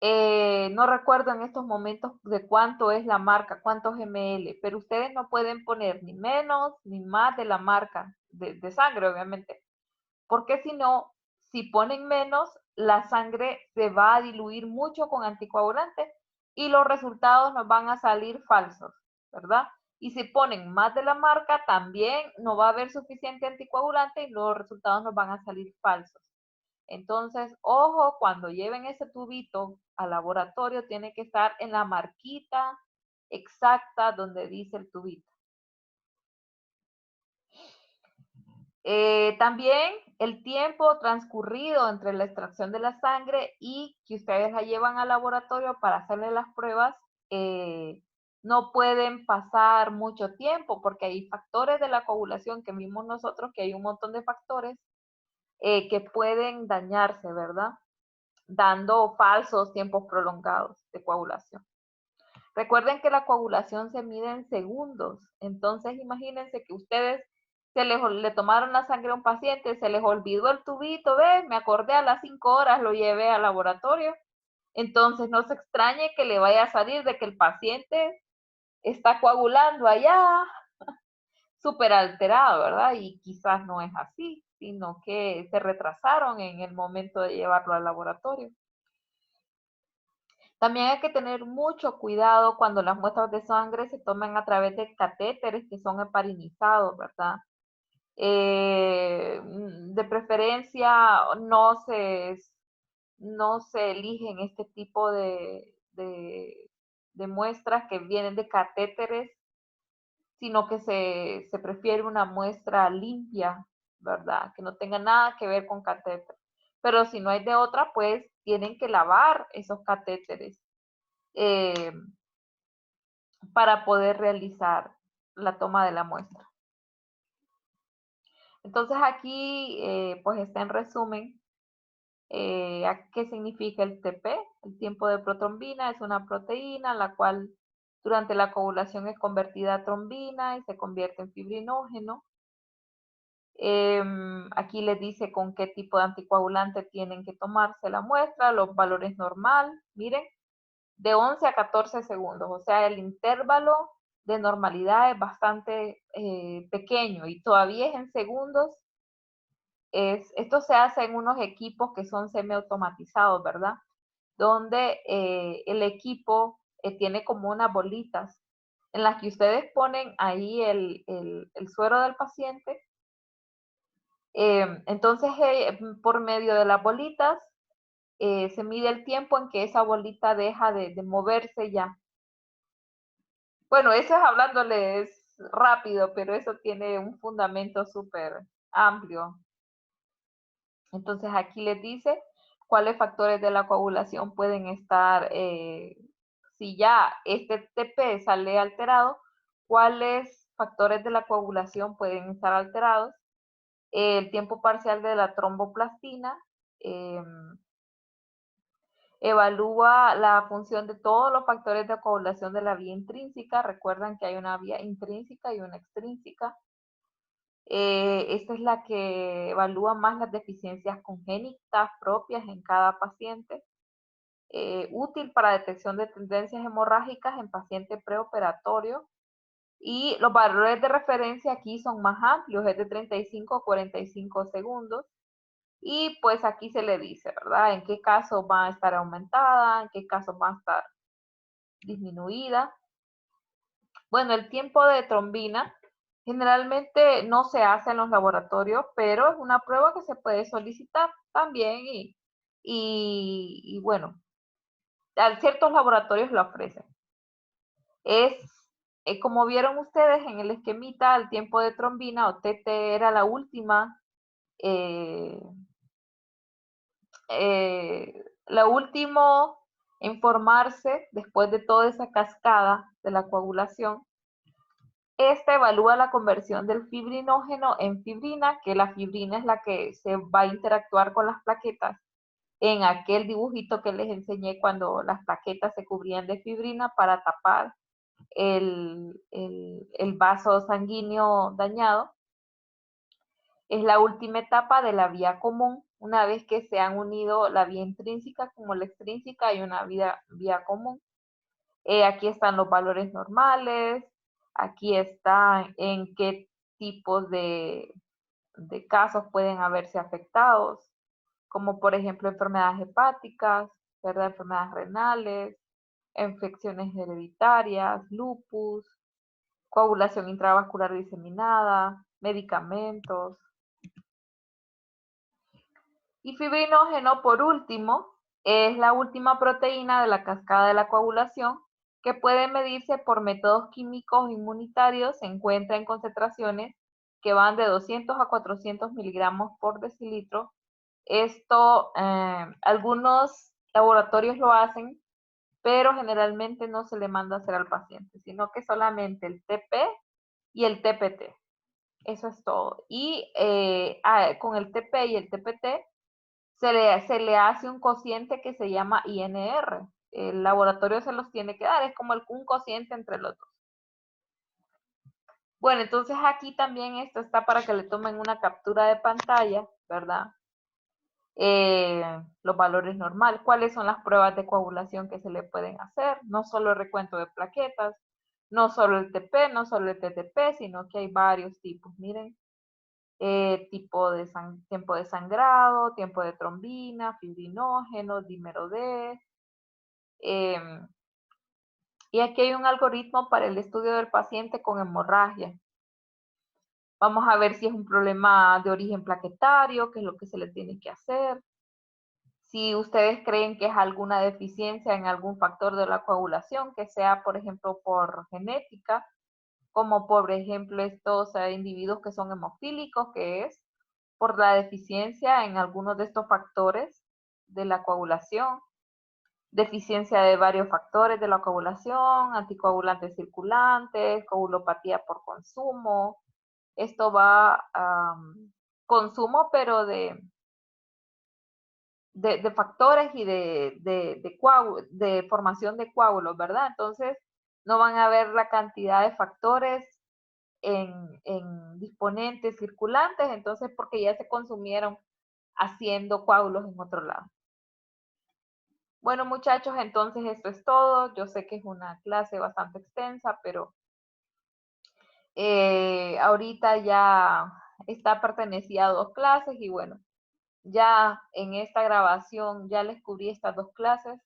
S1: No recuerdo en estos momentos de cuánto es la marca, cuántos ml, pero ustedes no pueden poner ni menos ni más de la marca de sangre, obviamente, porque si no, si ponen menos, la sangre se va a diluir mucho con anticoagulantes y los resultados nos van a salir falsos, ¿verdad? Y si ponen más de la marca, también no va a haber suficiente anticoagulante y los resultados nos van a salir falsos. Entonces, ojo, cuando lleven ese tubito al laboratorio, tiene que estar en la marquita exacta donde dice el tubito. También el tiempo transcurrido entre la extracción de la sangre y que ustedes la llevan al laboratorio para hacerle las pruebas, no pueden pasar mucho tiempo porque hay factores de la coagulación que vimos nosotros, que hay un montón de factores que pueden dañarse, ¿verdad? Dando falsos tiempos prolongados de coagulación. Recuerden que la coagulación se mide en segundos, entonces imagínense que ustedes le tomaron la sangre a un paciente, se les olvidó el tubito, ¿ves? Me acordé a las 5 horas, lo llevé al laboratorio. Entonces no se extrañe que le vaya a salir de que el paciente está coagulando allá, súper alterado, ¿verdad? Y quizás no es así, sino que se retrasaron en el momento de llevarlo al laboratorio. También hay que tener mucho cuidado cuando las muestras de sangre se toman a través de catéteres que son heparinizados, ¿verdad? De preferencia no se eligen este tipo de muestras que vienen de catéteres, sino que se prefiere una muestra limpia, ¿verdad? Que no tenga nada que ver con catéter. Pero si no hay de otra, pues tienen que lavar esos catéteres eh, para poder realizar la toma de la muestra. Entonces aquí pues está en resumen qué significa el TP. El tiempo de protrombina es una proteína la cual durante la coagulación es convertida a trombina y se convierte en fibrinógeno. Aquí les dice con qué tipo de anticoagulante tienen que tomarse la muestra, los valores normal, miren, de 11 a 14 segundos, o sea, el intervalo de normalidad es bastante pequeño y todavía es en segundos. Esto se hace en unos equipos que son semiautomatizados, ¿verdad? Donde el equipo tiene como unas bolitas en las que ustedes ponen ahí el suero del paciente. Entonces, por medio de las bolitas, se mide el tiempo en que esa bolita deja de moverse ya. Bueno, eso es hablándoles rápido, pero eso tiene un fundamento súper amplio. Entonces aquí les dice cuáles factores de la coagulación pueden estar, si ya este TP sale alterado, cuáles factores de la coagulación pueden estar alterados, el tiempo parcial de la tromboplastina, evalúa la función de todos los factores de coagulación de la vía intrínseca. Recuerdan que hay una vía intrínseca y una extrínseca. Esta es la que evalúa más las deficiencias congénitas propias en cada paciente. Útil para detección de tendencias hemorrágicas en paciente preoperatorio. Y los valores de referencia aquí son más amplios, es de 35 a 45 segundos. Y pues aquí se le dice, ¿verdad? En qué caso va a estar aumentada, en qué caso va a estar disminuida. Bueno, el tiempo de trombina generalmente no se hace en los laboratorios, pero es una prueba que se puede solicitar también y bueno, ciertos laboratorios lo ofrecen. Es, como vieron ustedes en el esquemita, el tiempo de trombina o TT era la última eh, lo último en formarse después de toda esa cascada de la coagulación. Esta evalúa la conversión del fibrinógeno en fibrina, que la fibrina es la que se va a interactuar con las plaquetas en aquel dibujito que les enseñé cuando las plaquetas se cubrían de fibrina para tapar el vaso sanguíneo dañado. Es la última etapa de la vía común. Una vez que se han unido la vía intrínseca como la extrínseca, hay una vía común. Aquí están los valores normales, aquí está en qué tipos de casos pueden haberse afectados, como por ejemplo enfermedades hepáticas, ¿verdad? Enfermedades renales, infecciones hereditarias, lupus, coagulación intravascular diseminada, medicamentos. Y fibrinógeno, por último, es la última proteína de la cascada de la coagulación que puede medirse por métodos químicos inmunitarios. Se encuentra en concentraciones que van de 200 a 400 miligramos por decilitro. Esto, algunos laboratorios lo hacen, pero generalmente no se le manda a hacer al paciente, sino que solamente el TP y el TPT. Eso es todo. Y con el TP y el TPT se le hace un cociente que se llama INR. El laboratorio se los tiene que dar, es como un cociente entre los dos. Bueno, entonces aquí también esto está para que le tomen una captura de pantalla, ¿verdad? Los valores normales, cuáles son las pruebas de coagulación que se le pueden hacer, no solo el recuento de plaquetas, no solo el TP, no solo el TTP, sino que hay varios tipos. Miren, tiempo de sangrado, tiempo de trombina, fibrinógeno, dímero D. Y aquí hay un algoritmo para el estudio del paciente con hemorragia. Vamos a ver si es un problema de origen plaquetario, qué es lo que se le tiene que hacer. Si ustedes creen que es alguna deficiencia en algún factor de la coagulación, que sea, por ejemplo, por genética, como por ejemplo estos individuos que son hemofílicos, que es por la deficiencia en algunos de estos factores de la coagulación, deficiencia de varios factores de la coagulación, anticoagulantes circulantes, coagulopatía por consumo. Esto va a consumo, pero de factores y de formación de coágulos, ¿verdad? Entonces, no van a ver la cantidad de factores en disponentes circulantes, entonces porque ya se consumieron haciendo coágulos en otro lado. Bueno, muchachos, entonces esto es todo. Yo sé que es una clase bastante extensa, pero ahorita ya está pertenecida a 2 clases y bueno, ya en esta grabación ya les cubrí estas 2 clases.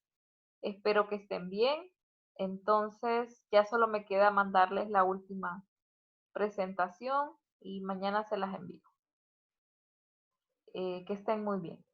S1: Espero que estén bien. Entonces, ya solo me queda mandarles la última presentación y mañana se las envío. Que estén muy bien.